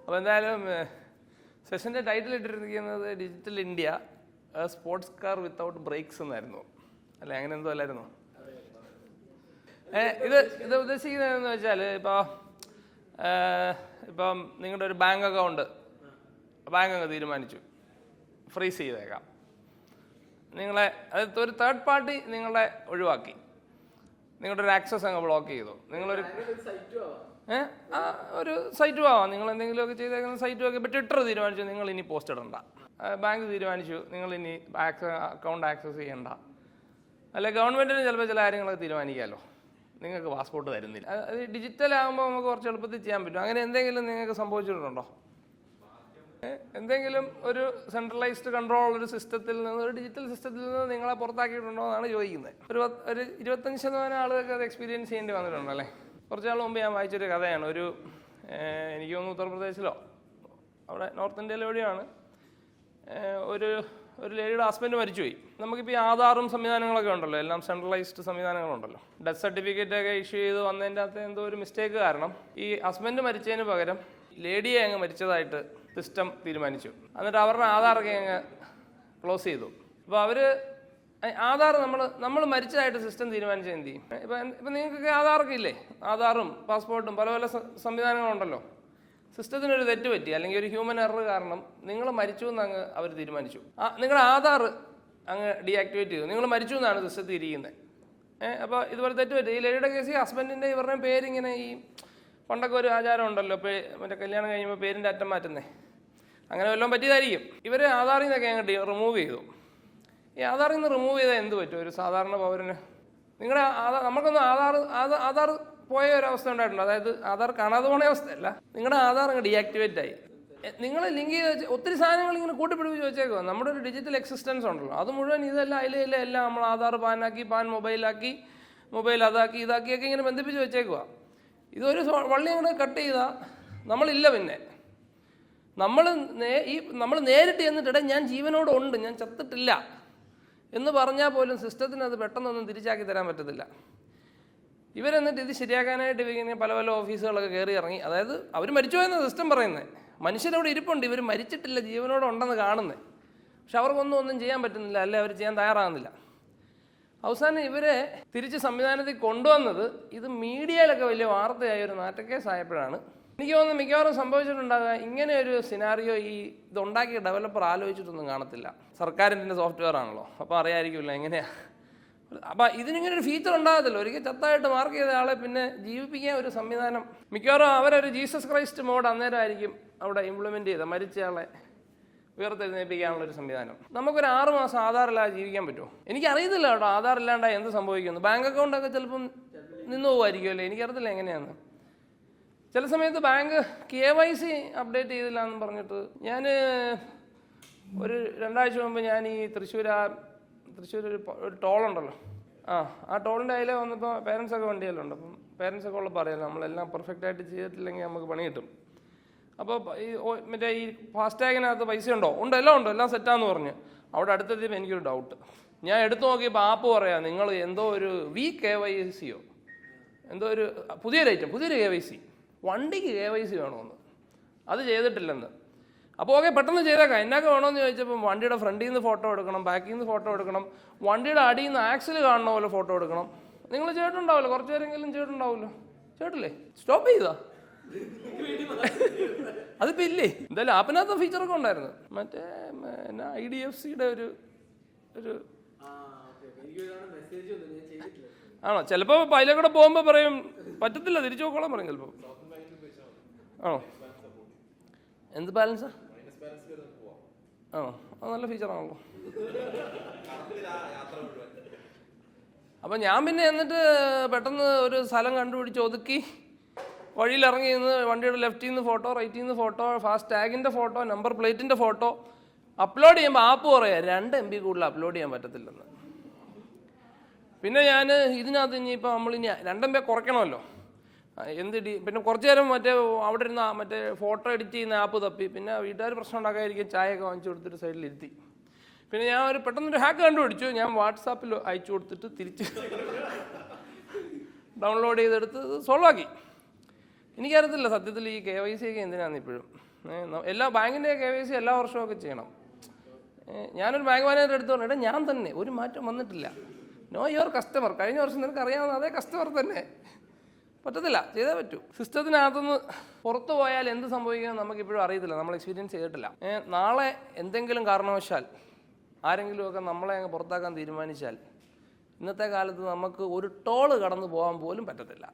അപ്പോൾ എന്തായാലും സെഷൻ്റെ ടൈറ്റിൽ ഇട്ടിരിക്കുന്നത് digital India sports car without brakes എന്നായിരുന്നു അല്ലേ? അങ്ങനെ എന്തോ അല്ലായിരുന്നു? ഇത് ഉദ്ദേശിക്കുന്നതെന്ന് വെച്ചാൽ ഇപ്പം നിങ്ങളുടെ ഒരു ബാങ്ക് അക്കൗണ്ട് അങ്ങ് തീരുമാനിച്ചു ഫ്രീസ് ചെയ്തേക്കാം. അത് ഒരു തേർഡ് പാർട്ടി നിങ്ങളെ ഒഴിവാക്കി, നിങ്ങളുടെ ഒരു ആക്സസ് അങ്ങ് ബ്ലോക്ക് ചെയ്തു. നിങ്ങളൊരു ഒരു സൈറ്റും ആവാം, നിങ്ങൾ എന്തെങ്കിലുമൊക്കെ ചെയ്തേക്കുന്ന സൈറ്റും ഒക്കെ. ഇപ്പോൾ ട്വിറ്റർ തീരുമാനിച്ചു നിങ്ങൾ ഇനി പോസ്റ്റ് ഇടണ്ട, ബാങ്ക് തീരുമാനിച്ചു നിങ്ങൾ ഇനി അക്കൗണ്ട് ആക്സസ് ചെയ്യണ്ട, അല്ലെ ഗവൺമെൻറ്റിന് ചിലപ്പോൾ ചില കാര്യങ്ങളൊക്കെ തീരുമാനിക്കാമല്ലോ, നിങ്ങൾക്ക് പാസ്പോർട്ട് തരുന്നില്ല. അത് ഡിജിറ്റൽ ആകുമ്പോൾ നമുക്ക് കുറച്ച് എളുപ്പത്തിൽ ചെയ്യാൻ പറ്റും. അങ്ങനെ എന്തെങ്കിലും നിങ്ങൾക്ക് സംഭവിച്ചിട്ടുണ്ടോ? എന്തെങ്കിലും ഒരു സെൻട്രലൈസ്ഡ് കൺട്രോൾ ഒരു സിസ്റ്റത്തിൽ നിന്ന്, ഒരു ഡിജിറ്റൽ സിസ്റ്റത്തിൽ നിന്ന് നിങ്ങളെ പുറത്താക്കിയിട്ടുണ്ടോ എന്നാണ് ചോദിക്കുന്നത്. ഒരു 25% ആളുകൾക്ക് അത് എക്സ്പീരിയൻസ് ചെയ്യേണ്ടി വന്നിട്ടുണ്ടല്ലേ? കുറച്ച് നാൾ മുമ്പ് ഞാൻ വായിച്ചൊരു കഥയാണ്. എനിക്ക് തോന്നുന്നു ഉത്തർപ്രദേശിലോ അവിടെ നോർത്ത് ഇന്ത്യയിലെ എവിടെയാണ് ഒരു ലേഡിയുടെ ഹസ്ബൻഡ് മരിച്ചുപോയി. നമുക്കിപ്പോൾ ഈ ആധാറും സംവിധാനങ്ങളൊക്കെ ഉണ്ടല്ലോ, എല്ലാം സെൻട്രലൈസ്ഡ് സംവിധാനങ്ങളുണ്ടല്ലോ. ഡെത്ത് സർട്ടിഫിക്കറ്റ് ഒക്കെ ഇഷ്യൂ ചെയ്ത് വന്നതിൻ്റെ അകത്ത് എന്തോ ഒരു മിസ്റ്റേക്ക് കാരണം ഈ ഹസ്ബൻഡ് മരിച്ചതിന് പകരം ലേഡിയെ അങ്ങ് മരിച്ചതായിട്ട് സിസ്റ്റം തീരുമാനിച്ചു. എന്നിട്ട് അവരുടെ ആധാറൊക്കെ അങ്ങ് ക്ലോസ് ചെയ്തു. അപ്പോൾ അവർ ആധാർ നമ്മൾ മരിച്ചതായിട്ട് സിസ്റ്റം തീരുമാനിച്ചത് എന്ത് ചെയ്യും? ഇപ്പം നിങ്ങൾക്കൊക്കെ ആധാറൊക്കെ ഇല്ലേ? ആധാറും പാസ്പോർട്ടും പല പല സംവിധാനങ്ങളുണ്ടല്ലോ. സിസ്റ്റത്തിനൊരു തെറ്റ് പറ്റി അല്ലെങ്കിൽ ഒരു ഹ്യൂമൻ എറർ കാരണം നിങ്ങൾ മരിച്ചു എന്ന് അങ്ങ് അവർ തീരുമാനിച്ചു. നിങ്ങളുടെ ആധാർ അങ്ങ് ഡീആക്ടിവേറ്റ് ചെയ്തു, നിങ്ങൾ മരിച്ചു എന്നാണ് സിസ്റ്റത്തിൽ ഇരിക്കുന്നത്. അപ്പോൾ ഇതുപോലെ തെറ്റ് പറ്റി. ഈ ലേഡിയുടെ കേസിൽ ഹസ്ബൻഡിൻ്റെ ഇവരുടെ പേരിങ്ങനെ ഈ പണ്ടൊക്കെ ഒരു ആചാരം ഉണ്ടല്ലോ, മറ്റേ കല്യാണം കഴിയുമ്പോൾ പേരിൻ്റെ അറ്റം മാറ്റുന്നേ, അങ്ങനെ വല്ലതും പറ്റിയതായിരിക്കും. ഇവർ ആധാറിൽ നിന്നൊക്കെ അങ്ങ് റിമൂവ് ചെയ്തു. ഈ ആധാറിൽ നിന്ന് റിമൂവ് ചെയ്താൽ എന്ത് പറ്റും ഒരു സാധാരണ പൗരന്? നിങ്ങളുടെ നമുക്കൊന്നും ആധാർ പോയ ഒരവസ്ഥ ഉണ്ടായിട്ടുണ്ട്. അതായത് ആധാർ കാണാതെ പോണ അവസ്ഥയല്ല, നിങ്ങളുടെ ആധാർ അങ്ങ് ഡീആക്ടിവേറ്റ് ആയി. നിങ്ങൾ ലിങ്ക് ചെയ്ത് ഒത്തിരി സാധനങ്ങൾ ഇങ്ങനെ കൂട്ടിപ്പിടിപ്പിച്ച് വെച്ചേക്കുക. നമ്മുടെ ഒരു ഡിജിറ്റൽ എക്സിസ്റ്റൻസ് ഉണ്ടല്ലോ, അത് മുഴുവൻ ഇതെല്ലാം എല്ലാം നമ്മൾ ആധാർ പാനാക്കി, പാൻ മൊബൈലാക്കി, മൊബൈൽ അതാക്കി ഇതാക്കിയൊക്കെ ഇങ്ങനെ ബന്ധിപ്പിച്ച് വെച്ചേക്കുക. ഇതൊരു വള്ളി അങ്ങോട്ട് കട്ട് ചെയ്താൽ നമ്മളില്ല. പിന്നെ നമ്മൾ നേരിട്ട് ചെന്നിട്ട് ഞാൻ ജീവനോടുണ്ട്, ഞാൻ ചത്തിട്ടില്ല എന്ന് പറഞ്ഞാൽ പോലും സിസ്റ്റത്തിന് അത് പെട്ടെന്നൊന്നും തിരിച്ചാക്കി തരാൻ പറ്റത്തില്ല. ഇവരെന്നിട്ട് ഇത് ശരിയാക്കാനായിട്ട് ഇങ്ങനെ പല പല ഓഫീസുകളൊക്കെ കയറി ഇറങ്ങി. അതായത് അവർ മരിച്ചു പോയെന്ന സിസ്റ്റം പറയുന്നത്, മനുഷ്യരവിടെ ഇരിപ്പുണ്ട്, ഇവർ മരിച്ചിട്ടില്ല, ജീവനോടെ ഉണ്ടെന്ന് കാണുന്നത്. പക്ഷെ അവർക്കൊന്നും ചെയ്യാൻ പറ്റുന്നില്ല, അല്ലെ അവർ ചെയ്യാൻ തയ്യാറാകുന്നില്ല. അവസാനം ഇവരെ തിരിച്ച് സംവിധാനത്തിൽ കൊണ്ടുവന്നത് ഇത് മീഡിയയിലൊക്കെ വലിയ വാർത്തയായ ഒരു നാറ്റക്കേസായപ്പോഴാണ്. എനിക്ക് തോന്നുന്നു മിക്കവാറും സംഭവിച്ചിട്ടുണ്ടാകുക ഇങ്ങനെ ഒരു സിനാറിയോ ഇതുണ്ടാക്കിയ ഡെവലപ്പർ ആലോചിച്ചിട്ടൊന്നും കാണത്തില്ല. സർക്കാരിൻ്റെ സോഫ്റ്റ്വെയർ ആണല്ലോ, അപ്പോൾ അറിയാമായിരിക്കില്ല എങ്ങനെയാണ്. അപ്പം ഇതിനിങ്ങനെ ഒരു ഫീച്ചർ ഉണ്ടാകത്തില്ല. ഒരിക്കൽ ചത്തായിട്ട് മാർക്ക് ചെയ്ത ആളെ പിന്നെ ജീവിപ്പിക്കാൻ ഒരു സംവിധാനം മിക്കവാറും അവരൊരു ജീസസ് ക്രൈസ്റ്റ് മോഡ് അന്നേരമായിരിക്കും അവിടെ ഇംപ്ലിമെൻറ്റ് ചെയ്ത മരിച്ചയാളെ ഉയർത്തെഴുന്നേൽപ്പിക്കാനുള്ളൊരു സംവിധാനം. നമുക്കൊരു 6 മാസം ആധാറില്ലാതെ ജീവിക്കാൻ പറ്റുമോ? എനിക്കറിയത്തില്ല കേട്ടോ, ആധാർ ഇല്ലാണ്ടായി എന്ത് സംഭവിക്കുന്നു. ബാങ്ക് അക്കൗണ്ടൊക്കെ ചിലപ്പം നിന്ന് പോകുമായിരിക്കും അല്ലേ, എനിക്കറിയത്തില്ല എങ്ങനെയാണ്. ചില സമയത്ത് ബാങ്ക് KYC അപ്ഡേറ്റ് ചെയ്തില്ല എന്ന് പറഞ്ഞിട്ട് ഞാൻ ഒരു 2 ആഴ്ച മുമ്പ് ഞാൻ ഈ തൃശ്ശൂർ ഒരു ടോളുണ്ടല്ലോ, ആ ടോളിൻ്റെ അതിലെ വന്നപ്പോൾ പേരൻസൊക്കെ വണ്ടിയെല്ലാം ഉണ്ട്. അപ്പം പേരൻസൊക്കെ ഉള്ള പറയാമല്ലോ, നമ്മളെല്ലാം പെർഫെക്റ്റായിട്ട് ചെയ്തിട്ടില്ലെങ്കിൽ നമുക്ക് പണി കിട്ടും. അപ്പോൾ മറ്റേ ഈ ഫാസ്ടാഗിനകത്ത് പൈസ ഉണ്ടോ? എല്ലാം ഉണ്ട്, എല്ലാം സെറ്റാന്ന് പറഞ്ഞ് അവിടെ അടുത്തെത്തിയപ്പോൾ എനിക്കൊരു ഡൗട്ട്. ഞാൻ എടുത്തു നോക്കിയപ്പോൾ ആപ്പ് പറയാം നിങ്ങൾ എന്തോ ഒരു KYC എന്തോ ഒരു പുതിയൊരു KYC, വണ്ടിക്ക് KYC വേണമെന്ന്, അത് ചെയ്തിട്ടില്ലെന്ന്. അപ്പോൾ ഓക്കെ പെട്ടെന്ന് ചെയ്തേക്കാം, എന്നൊക്കെ വേണമെന്ന് ചോദിച്ചപ്പോൾ വണ്ടിയുടെ ഫ്രണ്ടിൽ നിന്ന് ഫോട്ടോ എടുക്കണം, ബാക്കിൽ നിന്ന് ഫോട്ടോ എടുക്കണം, വണ്ടിയുടെ അടിയിൽ നിന്ന് ആക്സിൽ കാണുന്ന പോലെ ഫോട്ടോ എടുക്കണം. നിങ്ങൾ ചെയ്തിട്ടുണ്ടാവില്ലോ, കുറച്ച് പേരെങ്കിലും ചെയ്തിട്ടുണ്ടാവുമല്ലോ, ചെയ്തിട്ടില്ലേ? സ്റ്റോപ്പ് ചെയ്താ അതിപ്പോൾ ഇല്ലേ? എന്തായാലും ആപ്പിനകത്ത് ഫീച്ചറൊക്കെ ഉണ്ടായിരുന്നു. മറ്റേ IDFCയുടെ ഒരു ആണോ? ചിലപ്പോൾ അതിലെ കൂടെ പോകുമ്പോൾ പറയും പറ്റത്തില്ല, തിരിച്ചു നോക്കോളാൻ പറയും ചിലപ്പോൾ. ആണോ? എന്ത് ബാലൻസാ? ആണോ? അത് നല്ല ഫീച്ചറാണല്ലോ. അപ്പം ഞാൻ പിന്നെ എന്നിട്ട് പെട്ടെന്ന് ഒരു സ്ഥലം കണ്ടുപിടിച്ച് ഒതുക്കി വഴിയിലിറങ്ങി നിന്ന് വണ്ടിയുടെ ലെഫ്റ്റിൽ നിന്ന് ഫോട്ടോ, റൈറ്റിൽ നിന്ന് ഫോട്ടോ, ഫാസ്റ്റ് ടാഗിൻ്റെ ഫോട്ടോ, നമ്പർ പ്ലേറ്റിൻ്റെ ഫോട്ടോ അപ്ലോഡ് ചെയ്യുമ്പോൾ ആപ്പ് പറയാം 2 MB കൂടുതൽ അപ്ലോഡ് ചെയ്യാൻ പറ്റത്തില്ലെന്ന്. പിന്നെ ഞാൻ ഇതിനകത്ത് ഇനിയിപ്പോൾ നമ്മളിനി 2 MB കുറയ്ക്കണമല്ലോ. പിന്നെ കുറച്ച് നേരം അവിടെ ഇരുന്ന മറ്റേ ഫോട്ടോ എഡിറ്റ് ചെയ്യുന്ന ആപ്പ് തപ്പി. പിന്നെ വീട്ടുകാർ പ്രശ്നം ഉണ്ടാക്കാതിരിക്കും ചായയൊക്കെ വാങ്ങിച്ചു കൊടുത്തിട്ട് സൈഡിലിരുത്തി. പിന്നെ ഞാൻ പെട്ടെന്നൊരു ഹാക്ക് കണ്ടുപിടിച്ചു. ഞാൻ വാട്സാപ്പിൽ അയച്ചു കൊടുത്തിട്ട് തിരിച്ച് ഡൗൺലോഡ് ചെയ്തെടുത്ത് സോൾവ് ആക്കി. എനിക്കറിയത്തില്ല സത്യത്തിൽ ഈ KYC ഒക്കെ എന്തിനാണ് ഇപ്പോഴും. എല്ലാ ബാങ്കിൻ്റെ KYC എല്ലാ വർഷവും ഒക്കെ ചെയ്യണം. ഞാനൊരു ബാങ്ക് മാനേജർ എടുത്തു പറഞ്ഞിട്ട് ഞാൻ തന്നെ ഒരു മാറ്റം വന്നിട്ടില്ല. No your customer. കഴിഞ്ഞ വർഷം നിനക്ക് അറിയാവുന്ന അതേ കസ്റ്റമർ തന്നെ. പറ്റത്തില്ല, ചെയ്തേ പറ്റൂ. സിസ്റ്റത്തിനകത്തുനിന്ന് പുറത്തു പോയാൽ എന്ത് സംഭവിക്കുമെന്ന് നമുക്കിപ്പോഴും അറിയത്തില്ല, നമ്മൾ എക്സ്പീരിയൻസ് ചെയ്തിട്ടില്ല. നാളെ എന്തെങ്കിലും കാരണവശാൽ ആരെങ്കിലുമൊക്കെ നമ്മളെ അങ്ങ് പുറത്താക്കാൻ തീരുമാനിച്ചാൽ ഇന്നത്തെ കാലത്ത് നമുക്ക് ഒരു ടോള് കടന്നു പോകാൻ പോലും പറ്റത്തില്ല.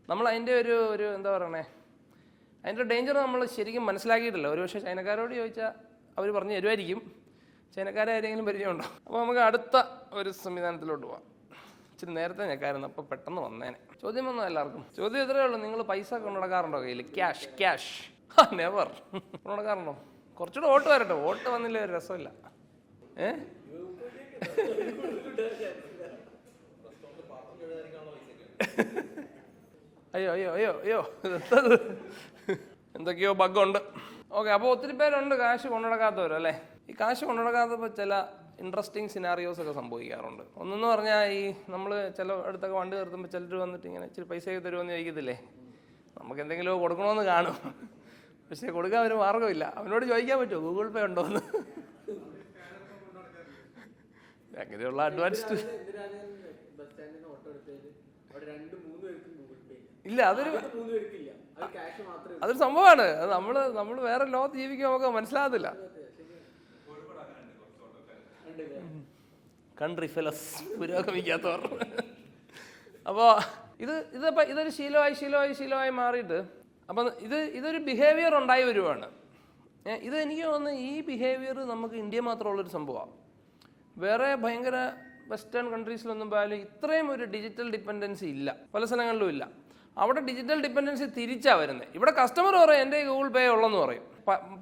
നമ്മൾ അതിൻ്റെ ഒരു എന്താ പറയണേ, അതിൻ്റെ ഡേഞ്ചർ നമ്മൾ ശരിക്കും മനസ്സിലാക്കിയിട്ടില്ല. ഒരുപക്ഷെ ചൈനക്കാരോട് ചോദിച്ചാൽ അവർ പറഞ്ഞു തരുമായിരിക്കും. ചൈനക്കാരെ ആരെങ്കിലും പരിചയമുണ്ടോ? അപ്പോൾ നമുക്ക് അടുത്ത ഒരു സംവിധാനത്തിലോട്ട് പോവാം. ഇച്ചിരി നേരത്തെ ഞെക്കായിരുന്നു, അപ്പോൾ പെട്ടെന്ന് വന്നേനെ. ചോദ്യം വന്നോ എല്ലാവർക്കും? ചോദ്യം ഇത്രയേ ഉള്ളൂ, നിങ്ങൾ പൈസ കൊണ്ടുനടക്കാറുണ്ടോ കയ്യിൽ? Cash never. കൊണ്ടുനടക്കാറുണ്ടോ? കുറച്ചുകൂടെ വോട്ട് വരട്ടെ, വോട്ട് വന്നില്ല ഒരു രസമില്ല. അയ്യോ എന്തൊക്കെയോ ബഗ്ഗുണ്ട്. ഓക്കെ, അപ്പോൾ ഒത്തിരി പേരുണ്ട് കാശ് കൊണ്ടുനടക്കാത്തവരല്ലേ. ഈ കാശ് കൊണ്ടുനടക്കാത്തപ്പോൾ ചില ഇൻട്രസ്റ്റിംഗ് സിനാറിയോസ് ഒക്കെ സംഭവിക്കാറുണ്ട്. ഒന്നെന്ന് പറഞ്ഞാൽ ഈ നമ്മൾ ചില അടുത്തൊക്കെ വണ്ടി നിർത്തുമ്പോൾ ചിലർ വന്നിട്ട് ഇങ്ങനെ ഇച്ചിരി പൈസയൊക്കെ തരുമെന്ന് ചോദിക്കത്തില്ലേ. നമുക്ക് എന്തെങ്കിലും കൊടുക്കണമെന്ന് കാണും, പക്ഷേ കൊടുക്കാൻ ഒരു മാർഗ്ഗമില്ല. അവനോട് ചോദിക്കാൻ പറ്റുമോ ഗൂഗിൾ പേ ഉണ്ടോ എന്ന്? അങ്ങനെയുള്ള അഡ്വാൻസ്ഡ് ഇല്ല, അതൊരു സംഭവമാണ്. അത് നമ്മൾ വേറെ ലോകത്ത് ജീവിക്കുമ്പോൾ നമുക്ക് മനസ്സിലാകത്തില്ല. കൺട്രി ഫെലസ് പുരോഗമിക്കാത്തവർ. അപ്പോൾ ഇതൊരു ശീലമായി മാറിയിട്ട് അപ്പം ഇതൊരു ബിഹേവിയർ ഉണ്ടായി വരുവാണ്. ഇത് എനിക്ക് തോന്നുന്നു ഈ ബിഹേവിയർ നമുക്ക് ഇന്ത്യ മാത്രമുള്ളൊരു സംഭവമാണ്. വേറെ ഭയങ്കര വെസ്റ്റേൺ കൺട്രീസിലൊന്നും പോയാലും ഇത്രയും ഒരു ഡിജിറ്റൽ ഡിപ്പെൻഡൻസി ഇല്ല, പല സ്ഥലങ്ങളിലും ഇല്ല. അവിടെ ഡിജിറ്റൽ ഡിപ്പെൻഡൻസി തിരിച്ചാണ് വരുന്നത്. ഇവിടെ കസ്റ്റമർ പറയും എൻ്റെ ഗൂഗിൾ പേ ഉള്ളെന്ന് പറയും.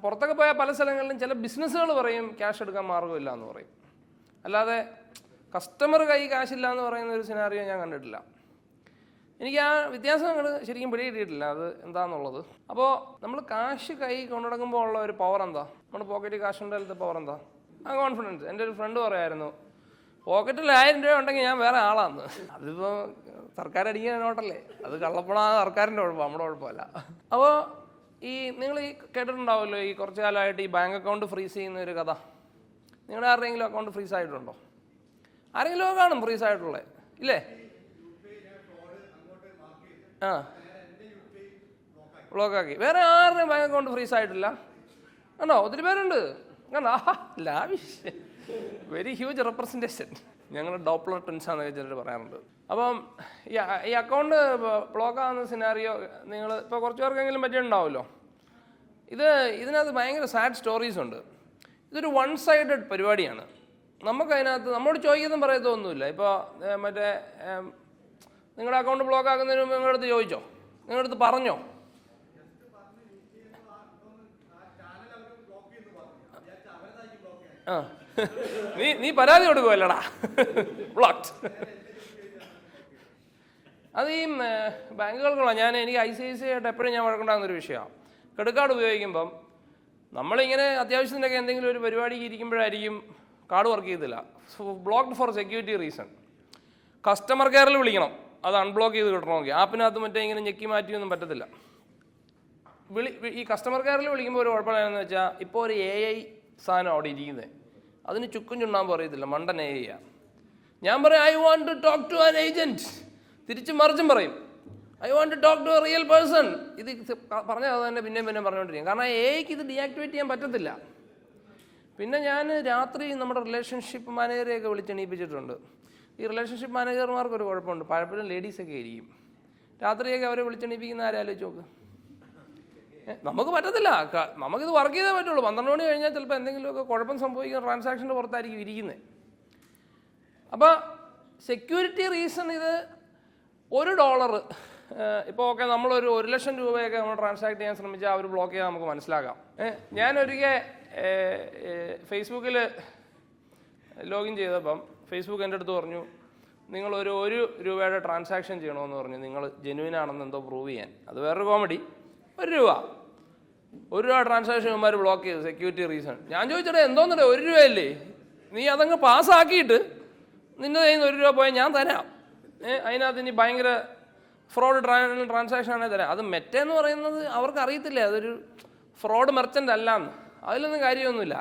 പുറത്തൊക്കെ പോയാൽ പല സ്ഥലങ്ങളിലും ചില ബിസിനസ്സുകൾ പറയും ക്യാഷ് എടുക്കാൻ മാർഗ്ഗമില്ല എന്ന് പറയും. അല്ലാതെ കസ്റ്റമർ കൈ കാശില്ല എന്ന് പറയുന്ന ഒരു സിനാറിയോ ഞാൻ കണ്ടിട്ടില്ല. എനിക്ക് ആ വ്യത്യാസങ്ങൾ ശരിക്കും പിടികിട്ടിയിട്ടില്ല അത് എന്താണെന്നുള്ളത്. അപ്പോൾ നമ്മൾ കാശ് കൈ കൊണ്ടുനടക്കുമ്പോൾ ഉള്ള ഒരു പവർ എന്താ? നമ്മുടെ പോക്കറ്റിൽ കാശുണ്ടായാലത്തെ പവർ എന്താ? ആ കോൺഫിഡൻസ്. എൻ്റെ ഒരു ഫ്രണ്ട് പറയായിരുന്നു, പോക്കറ്റിൽ 1000 രൂപ ഉണ്ടെങ്കിൽ ഞാൻ വേറെ ആളാന്ന്. അതിപ്പോൾ സർക്കാർ അടിക്കുന്ന നോട്ടല്ലേ, അത് കള്ളപ്പണമാണ് സർക്കാരിൻ്റെ കുഴപ്പം, നമ്മുടെ കുഴപ്പമല്ല. അപ്പോൾ നിങ്ങൾ കേട്ടിട്ടുണ്ടാവുമല്ലോ ഈ കുറച്ച് കാലമായിട്ട് ഈ ബാങ്ക് അക്കൗണ്ട് ഫ്രീസ് ചെയ്യുന്ന ഒരു കഥ. നിങ്ങളുടെ ആരുടെയെങ്കിലും അക്കൗണ്ട് ഫ്രീസ് ആയിട്ടുണ്ടോ? ആരെങ്കിലും കാണും ഫ്രീസ് ആയിട്ടുള്ളത് ഇല്ലേ? ആ, ബ്ലോക്കാക്കി. വേറെ ആരുടെയും ബാങ്ക് അക്കൗണ്ട് ഫ്രീസ് ആയിട്ടില്ല കണ്ടോ? ഒത്തിരി പേരുണ്ട് കണ്ടോ? Lavish, very huge representation. ഞങ്ങൾ ഡോപ്ലർ ട്വിൻസാന്നൊക്കെ ചിലർ പറയാറുണ്ട്. അപ്പം ഈ അക്കൗണ്ട് ബ്ലോക്ക് ആകുന്ന സിനാറിയോ നിങ്ങൾ ഇപ്പോൾ കുറച്ച് പേർക്കെങ്കിലും പറ്റിയിട്ടുണ്ടാവുമല്ലോ. ഇതിനകത്ത് ഭയങ്കര സാഡ് സ്റ്റോറീസ് ഉണ്ട്. ഇതൊരു വൺ സൈഡഡ് പരിപാടിയാണ്. നമുക്കതിനകത്ത് നമ്മോട് ചോദിക്കുന്നതും പറയത്തൊന്നുമില്ല. ഇപ്പോൾ മറ്റേ നിങ്ങളുടെ അക്കൗണ്ട് ബ്ലോക്ക് ആക്കുന്നതിന് മുമ്പ് നിങ്ങളുടെ അടുത്ത് ചോദിച്ചോ? നിങ്ങളുടെ അടുത്ത് പറഞ്ഞോ? ആ, നീ പരാതി കൊടുക്കുമല്ലടാ ബ്ലോക്ക്ഡ്. അത് ഈ ബാങ്കുകൾക്കുള്ള എനിക്ക് ICICI ആയിട്ട് എപ്പോഴും ഞാൻ വഴക്കുണ്ടാകുന്നൊരു വിഷയമാണ്. ക്രെഡിറ്റ് കാർഡ് ഉപയോഗിക്കുമ്പം നമ്മളിങ്ങനെ അത്യാവശ്യത്തിനൊക്കെ എന്തെങ്കിലും ഒരു പരിപാടിക്ക് ഇരിക്കുമ്പോഴായിരിക്കും കാർഡ് വർക്ക് ചെയ്തില്ല, blocked for security reason. Customer കെയറിൽ വിളിക്കണം അത് അൺബ്ലോക്ക് ചെയ്ത് കിട്ടണമെങ്കിൽ. ആപ്പിനകത്ത് മറ്റേ ഇങ്ങനെ ഞെക്കി മാറ്റിയൊന്നും പറ്റത്തില്ല. ഈ കസ്റ്റമർ കെയറിൽ വിളിക്കുമ്പോൾ ഒരു കുഴപ്പമില്ലെന്ന് വെച്ചാൽ ഇപ്പോൾ ഒരു AI സാധനം അവിടെ ഇരിക്കുന്നത്, അതിന് ചുക്കും ചുണ്ണാകുമ്പോൾ അറിയത്തില്ല, മണ്ടൻ AI. ഞാൻ പറയും I want to talk to an agent, തിരിച്ചും മറിച്ചും പറയും I want to talk to a real person. ഇത് പറഞ്ഞാൽ അത് തന്നെ പിന്നെയും പറഞ്ഞുകൊണ്ടിരിക്കും. കാരണം AIക്ക് ഇത് ഡീആക്ടിവേറ്റ് ചെയ്യാൻ പറ്റത്തില്ല. പിന്നെ ഞാൻ രാത്രി നമ്മുടെ റിലേഷൻഷിപ്പ് മാനേജരെയൊക്കെ വിളിച്ചെണീപ്പിച്ചിട്ടുണ്ട്. ഈ റിലേഷൻഷിപ്പ് മാനേജർമാർക്കൊരു കുഴപ്പമുണ്ട്, പലപ്പോഴും ലേഡീസൊക്കെ ആയിരിക്കും. രാത്രിയൊക്കെ അവരെ വിളിച്ചെണീപ്പിക്കുന്ന ആലോചിച്ച് നോക്ക്. നമുക്ക് പറ്റത്തില്ല, നമുക്കിത് വർക്ക് ചെയ്തേ പറ്റുള്ളൂ. 12 മണി കഴിഞ്ഞാൽ ചിലപ്പോൾ എന്തെങ്കിലുമൊക്കെ കുഴപ്പം സംഭവിക്കുന്ന ട്രാൻസാക്ഷൻ്റെ പുറത്തായിരിക്കും ഇരിക്കുന്നത്. അപ്പോൾ സെക്യൂരിറ്റി റീസൺ ഇത് $1 ഇപ്പോൾ ഓക്കെ നമ്മളൊരു 1,00,000 രൂപയൊക്കെ നമ്മൾ ട്രാൻസാക്ട് ചെയ്യാൻ ശ്രമിച്ചാൽ അവർ ബ്ലോക്ക് ചെയ്താൽ നമുക്ക് മനസ്സിലാക്കാം. ഞാനൊരിക്കൽ ഫേസ്ബുക്കിൽ ലോഗിൻ ചെയ്തപ്പം ഫേസ്ബുക്ക് എൻ്റെ അടുത്ത് പറഞ്ഞു നിങ്ങളൊരു 1 രൂപയുടെ ട്രാൻസാക്ഷൻ ചെയ്യണമെന്ന് പറഞ്ഞു, നിങ്ങൾ ജെന്യുവൻ ആണെന്ന് എന്തോ പ്രൂവ് ചെയ്യാൻ. അത് വേറൊരു കോമഡി. 1 രൂപ ട്രാൻസാക്ഷൻ ഇവന്മാർ ബ്ലോക്ക് ചെയ്തു, സെക്യൂരിറ്റി റീസൺ. ഞാൻ ചോദിച്ചേ എന്തോന്നല്ലേ 1 രൂപയല്ലേ, നീ അതങ്ങ് പാസ്സാക്കിയിട്ട് നിൻ്റെ കയ്യിൽ നിന്ന് 1 രൂപ പോയാൽ ഞാൻ തരാം. അതിനകത്ത് ഇനി ഭയങ്കര ഫ്രോഡ് ട്രാൻസാക്ഷൻ ആണെങ്കിൽ തരാം. അത് മെറ്റ എന്ന് പറയുന്നത് അവർക്ക് അറിയത്തില്ല, അതൊരു ഫ്രോഡ് മെർച്ചൻ്റ് അല്ലാന്ന്. അതിലൊന്നും കാര്യമൊന്നുമില്ല.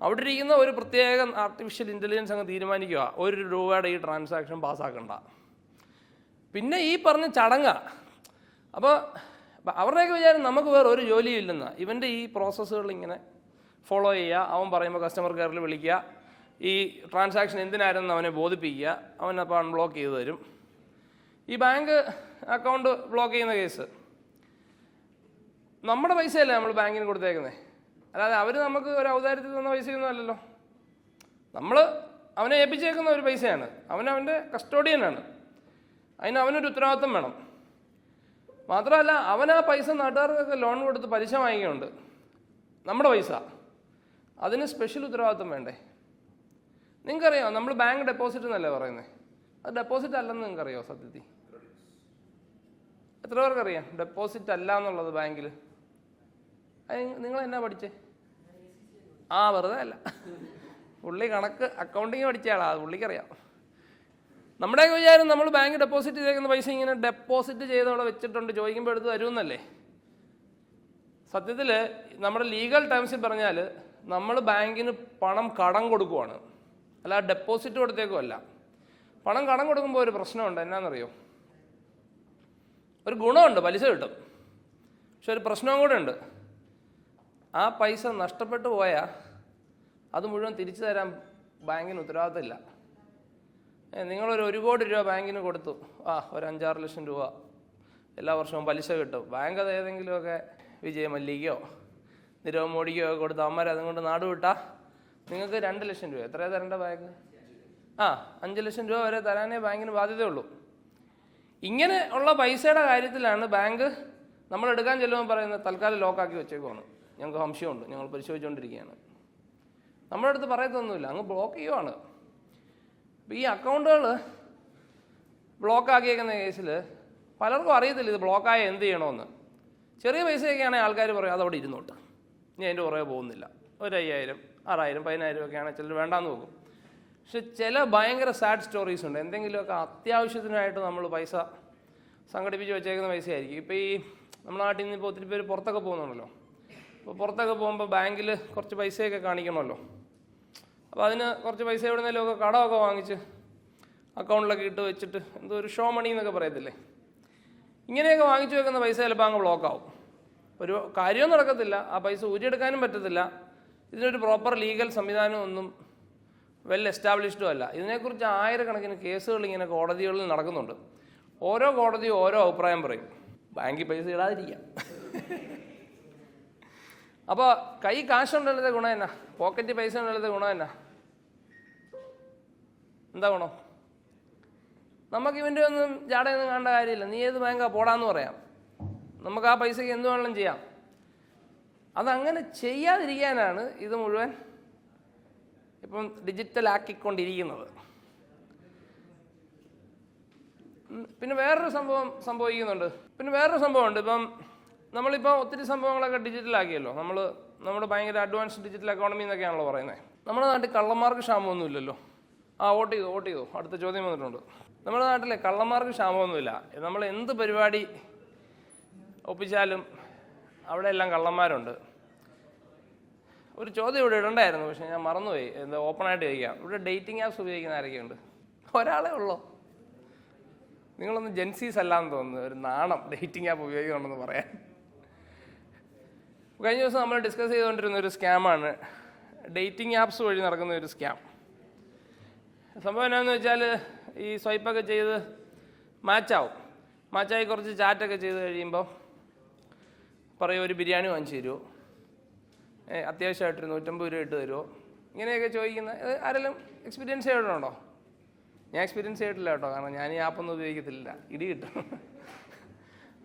അവിടെ ഇരിക്കുന്ന ഒരു പ്രത്യേക ആർട്ടിഫിഷ്യൽ ഇൻ്റലിജൻസ് അങ്ങ് തീരുമാനിക്കുക ₹1 ഈ ട്രാൻസാക്ഷൻ പാസ്സാക്കണ്ട. പിന്നെ ഈ പറഞ്ഞ ചടങ്ങ. അപ്പോൾ അവരുടെയൊക്കെ വിചാരം നമുക്ക് വേറെ ഒരു ജോലിയും ഇല്ലെന്ന്. ഇവൻ്റെ ഈ പ്രോസസ്സുകൾ ഇങ്ങനെ ഫോളോ ചെയ്യുക, അവൻ പറയുമ്പോൾ കസ്റ്റമർ കെയറിൽ വിളിക്കുക, ഈ ട്രാൻസാക്ഷൻ എന്തിനായിരുന്നു അവനെ ബോധിപ്പിക്കുക, അവനപ്പോൾ അൺബ്ലോക്ക് ചെയ്ത് തരും. ഈ ബാങ്ക് അക്കൗണ്ട് ബ്ലോക്ക് ചെയ്യുന്ന കേസ് നമ്മുടെ പൈസയല്ലേ നമ്മൾ ബാങ്കിന് കൊടുത്തേക്കുന്നത്, അല്ലാതെ അവർ നമുക്ക് ഒരു ഔദാര്യത്തിൽ തന്ന പൈസയൊന്നും അല്ലല്ലോ. നമ്മൾ അവനെ ഏൽപ്പിച്ചേക്കുന്ന ഒരു പൈസയാണ്, അവനവൻ്റെ കസ്റ്റോഡിയനാണ്. അതിന് അവനൊരു ഉത്തരവാദിത്വം വേണം. മാത്രമല്ല അവൻ ആ പൈസ നാട്ടുകാർക്കൊക്കെ ലോൺ കൊടുത്ത് പലിശ വാങ്ങിക്കുന്നുണ്ട്, നമ്മുടെ പൈസ, അതിന് സ്പെഷ്യൽ ഉത്തരവാദിത്വം വേണ്ടേ? നിങ്ങൾക്കറിയാമോ നമ്മൾ ബാങ്ക് ഡെപ്പോസിറ്റ് എന്നല്ലേ പറയുന്നത്? അത് ഡെപ്പോസിറ്റ് അല്ലെന്ന് നിങ്ങൾക്കറിയോ? സത്യത്തിൽ എത്ര പേർക്കറിയാം ഡെപ്പോസിറ്റ് അല്ല എന്നുള്ളത് ബാങ്കിൽ? നിങ്ങൾ എന്നാ പഠിച്ചേ? വെറുതെ അല്ല, പുള്ളി കണക്ക് അക്കൗണ്ടിങ് പഠിച്ചയാളാ, അത് പുള്ളിക്കറിയാം. നമ്മുടെയൊക്കെ വിചാരം നമ്മൾ ബാങ്ക് ഡെപ്പോസിറ്റ് ചെയ്തേക്കുന്ന പൈസ ഇങ്ങനെ ഡെപ്പോസിറ്റ് ചെയ്തവിടെ വെച്ചിട്ടുണ്ട്, ചോദിക്കുമ്പോൾ എടുത്ത് തരുമെന്നല്ലേ. സത്യത്തിൽ നമ്മുടെ ലീഗൽ ടേംസിൽ പറഞ്ഞാൽ നമ്മൾ ബാങ്കിന് പണം കടം കൊടുക്കുവാണ്, അല്ല ഡെപ്പോസിറ്റ് കൊടുത്തേക്കുമല്ല. പണം കടം കൊടുക്കുമ്പോൾ ഒരു പ്രശ്നമുണ്ട്, എന്നാണെന്നറിയോ? ഒരു ഗുണമുണ്ട്, പലിശ കിട്ടും. പക്ഷെ ഒരു പ്രശ്നവും കൂടെ ഉണ്ട്. ആ പൈസ നഷ്ടപ്പെട്ടു പോയാൽ അത് മുഴുവൻ തിരിച്ചു തരാൻ ബാങ്കിന് ഉത്തരവാദിത്തമില്ല. നിങ്ങളൊരു ₹1 കോടി ബാങ്കിന് കൊടുത്തു, ഒരു 5-6 ലക്ഷം രൂപ എല്ലാ വർഷവും പലിശ കിട്ടും. ബാങ്ക് അത് ഏതെങ്കിലുമൊക്കെ വിജയ മല്ലികയോ നിരവ് മോഡിക്കോ ഒക്കെ കൊടുത്ത് അമ്മമാർ അതും കൊണ്ട് നാട് വിട്ടാൽ നിങ്ങൾക്ക് 2 ലക്ഷം രൂപ എത്രയാണ് തരേണ്ട ബാങ്ക്? 5 ലക്ഷം രൂപ വരെ തരാനേ ബാങ്കിന് ബാധ്യതയുള്ളൂ. ഇങ്ങനെ ഉള്ള പൈസയുടെ കാര്യത്തിലാണ് ബാങ്ക് നമ്മൾ എടുക്കാൻ ചെല്ലുമ്പോൾ പറയുന്നത് തൽക്കാലം ലോക്കാക്കി വെച്ചേക്കുവാണ്, ഞങ്ങൾക്ക് സംശയമുണ്ട്, ഞങ്ങൾ പരിശോധിച്ചുകൊണ്ടിരിക്കുകയാണ്. നമ്മുടെ അടുത്ത് പറയത്തൊന്നുമില്ല, അങ്ങ് ബ്ലോക്ക് ചെയ്യുവാണ്. ഈ അക്കൗണ്ടുകൾ ബ്ലോക്കാക്കിയേക്കുന്ന കേസിൽ പലർക്കും അറിയത്തില്ല ഇത് ബ്ലോക്കായ എന്ത് ചെയ്യണമെന്ന്. ചെറിയ പൈസയൊക്കെ ആണെങ്കിൽ ആൾക്കാർ പറയും അതവിടെ ഇരുന്നോട്ട്, ഞാൻ അതിൻ്റെ പുറകെ പോകുന്നില്ല. 5,000, 6,000, 10,000 ഒക്കെ ആണെങ്കിൽ ചിലർ വേണ്ടാന്ന് നോക്കും. പക്ഷെ ചില ഭയങ്കര സാഡ് സ്റ്റോറീസ് ഉണ്ട്. എന്തെങ്കിലുമൊക്കെ അത്യാവശ്യത്തിനായിട്ട് നമ്മൾ പൈസ സംഘടിപ്പിച്ച് വെച്ചേക്കുന്ന പൈസയായിരിക്കും. ഇപ്പോൾ ഈ നമ്മുടെ നാട്ടിൽ നിന്ന് ഇപ്പോൾ ഒത്തിരി പേര് പുറത്തൊക്കെ പോകുന്നുണ്ടല്ലോ. അപ്പോൾ പുറത്തൊക്കെ പോകുമ്പോൾ ബാങ്കിൽ കുറച്ച് പൈസയൊക്കെ കാണിക്കണമല്ലോ. അപ്പോൾ അതിന് കുറച്ച് പൈസ എവിടുന്നേലുമൊക്കെ കടമൊക്കെ വാങ്ങിച്ച് അക്കൗണ്ടിലൊക്കെ ഇട്ട് വെച്ചിട്ട് എന്തോ ഒരു ഷോ മണി എന്നൊക്കെ പറയത്തില്ലേ, ഇങ്ങനെയൊക്കെ വാങ്ങിച്ചു വെക്കുന്ന പൈസ ചിലപ്പോൾ അങ്ങ് ബ്ലോക്കാവും. ഒരു കാര്യവും നടക്കത്തില്ല, ആ പൈസ ഊരിയെടുക്കാനും പറ്റത്തില്ല. ഇതിനൊരു പ്രോപ്പർ ലീഗൽ സംവിധാനം ഒന്നും വെൽ എസ്റ്റാബ്ലിഷ്ഡും അല്ല. ഇതിനെക്കുറിച്ച് 1000 കേസുകൾ ഇങ്ങനെ കോടതികളിൽ നടക്കുന്നുണ്ട്. ഓരോ കോടതിയും ഓരോ അഭിപ്രായം പറയും. ബാങ്കിൽ പൈസ ഇടാതിരിക്കാം. അപ്പോൾ കൈ കാശുണ്ടല്ലത്തെ ഗുണം എന്നാ, പോക്കറ്റ് പൈസ ഉണ്ടല്ലത്തെ ഗുണം എന്നാ? എന്താ ഗുണം? നമുക്ക് ഇവൻ്റെ ഒന്നും ജാടയൊന്നും കാണേണ്ട കാര്യമില്ല. നീ ഏത് ബാങ്കാ പോടാന്ന് പറയാം, നമുക്ക് ആ പൈസയ്ക്ക് എന്ത് വേണമെങ്കിലും ചെയ്യാം. അതങ്ങനെ ചെയ്യാതിരിക്കാനാണ് ഇത് മുഴുവൻ ഇപ്പം ഡിജിറ്റലാക്കിക്കൊണ്ടിരിക്കുന്നത്. പിന്നെ വേറൊരു സംഭവിക്കുന്നുണ്ട്. ഇപ്പം നമ്മളിപ്പോൾ ഒത്തിരി സംഭവങ്ങളൊക്കെ ഡിജിറ്റലാക്കിയല്ലോ. നമ്മുടെ ഭയങ്കര അഡ്വാൻസ് ഡിജിറ്റൽ എക്കോണമി എന്നൊക്കെയാണല്ലോ പറയുന്നത്. നമ്മുടെ നാട്ടിൽ കള്ളന്മാർക്ക് ക്ഷാമമൊന്നുമില്ലല്ലോ. വോട്ട് ചെയ്തു. അടുത്ത ചോദ്യം വന്നിട്ടുണ്ട്. നമ്മുടെ നാട്ടിലെ കള്ളന്മാർക്ക് ക്ഷാമമൊന്നുമില്ല. നമ്മൾ എന്ത് പരിപാടി ഒപ്പിച്ചാലും അവിടെ എല്ലാം കള്ളന്മാരുണ്ട്. ഒരു ചോദ്യം ഇവിടെ ഇടണ്ടായിരുന്നു, പക്ഷേ ഞാൻ മറന്നുപോയി. ഓപ്പണായിട്ട് ചോദിക്കാം. ഇവിടെ ഡേറ്റിംഗ് ആപ്സ് ഉപയോഗിക്കുന്ന ആരൊക്കെയുണ്ട്? ഒരാളേ ഉള്ളൂ. നിങ്ങളൊന്നും ജെൻസീസ് അല്ലാന്ന് തോന്നുന്നു. ഒരു നാണം ഡേറ്റിംഗ് ആപ്പ് ഉപയോഗിക്കണമെന്ന് പറയാൻ. കഴിഞ്ഞ ദിവസം നമ്മൾ ഡിസ്കസ് ചെയ്തുകൊണ്ടിരുന്ന ഒരു സ്കാമാണ് ഡേറ്റിംഗ് ആപ്സ് വഴി നടക്കുന്ന ഒരു സ്കാം. സംഭവം എന്നാന്ന് വെച്ചാൽ ഈ സ്വൈപ്പൊക്കെ ചെയ്ത് മാച്ചായി കുറച്ച് ചാറ്റൊക്കെ ചെയ്ത് കഴിയുമ്പോൾ പറയും ഒരു ബിരിയാണി വാങ്ങിച്ചു തരുമോ, അത്യാവശ്യമായിട്ടൊരു 150 രൂപ ഇട്ട് തരുമോ, ഇങ്ങനെയൊക്കെ ചോദിക്കുന്നത് ആരെങ്കിലും എക്സ്പീരിയൻസ് ചെയ്തിട്ടുണ്ടോ? ഞാൻ എക്സ്പീരിയൻസ് ചെയ്തിട്ടില്ല കേട്ടോ, കാരണം ഞാൻ ഈ ആപ്പൊന്നും ഉപയോഗിക്കത്തില്ല, ഇടി കിട്ടും.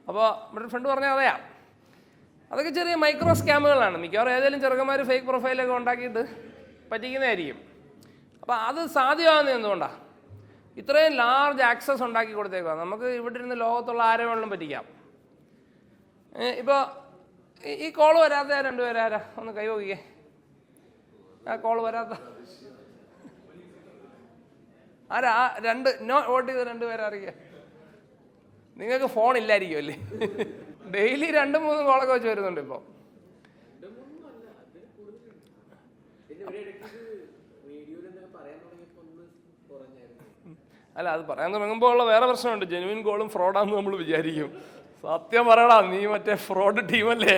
അപ്പോൾ നമ്മുടെ ഫ്രണ്ട് പറഞ്ഞാൽ അതെയാ, അതൊക്കെ ചെറിയ മൈക്രോ സ്കാമുകളാണ്. മിക്കവാറും ഏതെങ്കിലും ചെറുക്കന്മാർ ഫേക്ക് പ്രൊഫൈലൊക്കെ ഉണ്ടാക്കിയിട്ട് പറ്റിക്കുന്നതായിരിക്കും. അപ്പോൾ അത് സാധ്യമാകുന്നത് എന്തുകൊണ്ടാണ്? ഇത്രയും ലാർജ് ആക്സസ് ഉണ്ടാക്കി കൊടുത്തേക്കുക. നമുക്ക് ഇവിടെ ഇരുന്ന് ലോകത്തുള്ള ആരെ വേണമെങ്കിലും പറ്റിക്കാം. ഇപ്പോൾ ഈ കോള് വരാത്ത 2 പേരാരാ? ഒന്ന് കൈ നോക്കിക്കേ. ആ കോള് വരാത്ത ആരാ? 2 വോട്ട് ചെയ്ത് 2 പേരറിയാം. നിങ്ങൾക്ക് ഫോൺ ഇല്ലായിരിക്കും അല്ലേ? ഡെയിലി 2-3 കോളൊക്കെ വെച്ച് വരുന്നുണ്ട് ഇപ്പോൾ. അല്ല, അത് പറയാൻ തുടങ്ങുമ്പോൾ ഉള്ള വേറെ പ്രശ്നമുണ്ട്. ജെനുവിൻ കോളും ഫ്രോഡാന്ന് നമ്മൾ വിചാരിക്കും. സത്യം പറയടാ, നീ മറ്റേ ഫ്രോഡ് ടീമല്ലേ,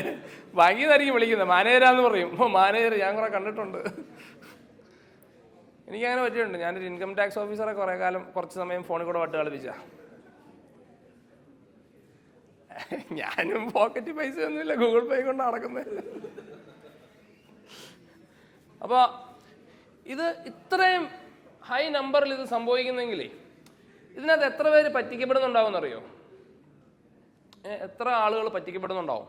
ബാങ്കിൽ നിന്നായിരിക്കും വിളിക്കുന്നത്, മാനേജരാന്ന് പറയും. മാനേജർ ഞാൻ കുറെ കണ്ടിട്ടുണ്ട്. എനിക്കങ്ങനെ പറ്റിയിട്ടുണ്ട്. ഞാനൊരു ഇൻകം ടാക്സ് ഓഫീസറെ കുറച്ച് സമയം ഫോണിൽ കൂടെ വട്ട് കളിപ്പിച്ച. ഞാനും പോക്കറ്റ് പൈസ ഒന്നുമില്ല, ഗൂഗിൾ പേ കൊണ്ട് നടക്കുന്നത്. അപ്പോൾ ഇത് ഇത്രയും ഹൈ നമ്പറിൽ ഇത് സംഭവിക്കുന്നെങ്കിലേ ഇതിനകത്ത് എത്ര പേര് പറ്റിക്കപ്പെടുന്നുണ്ടാവും അറിയോ? എത്ര ആളുകൾ പറ്റിക്കപ്പെടുന്നുണ്ടാവും?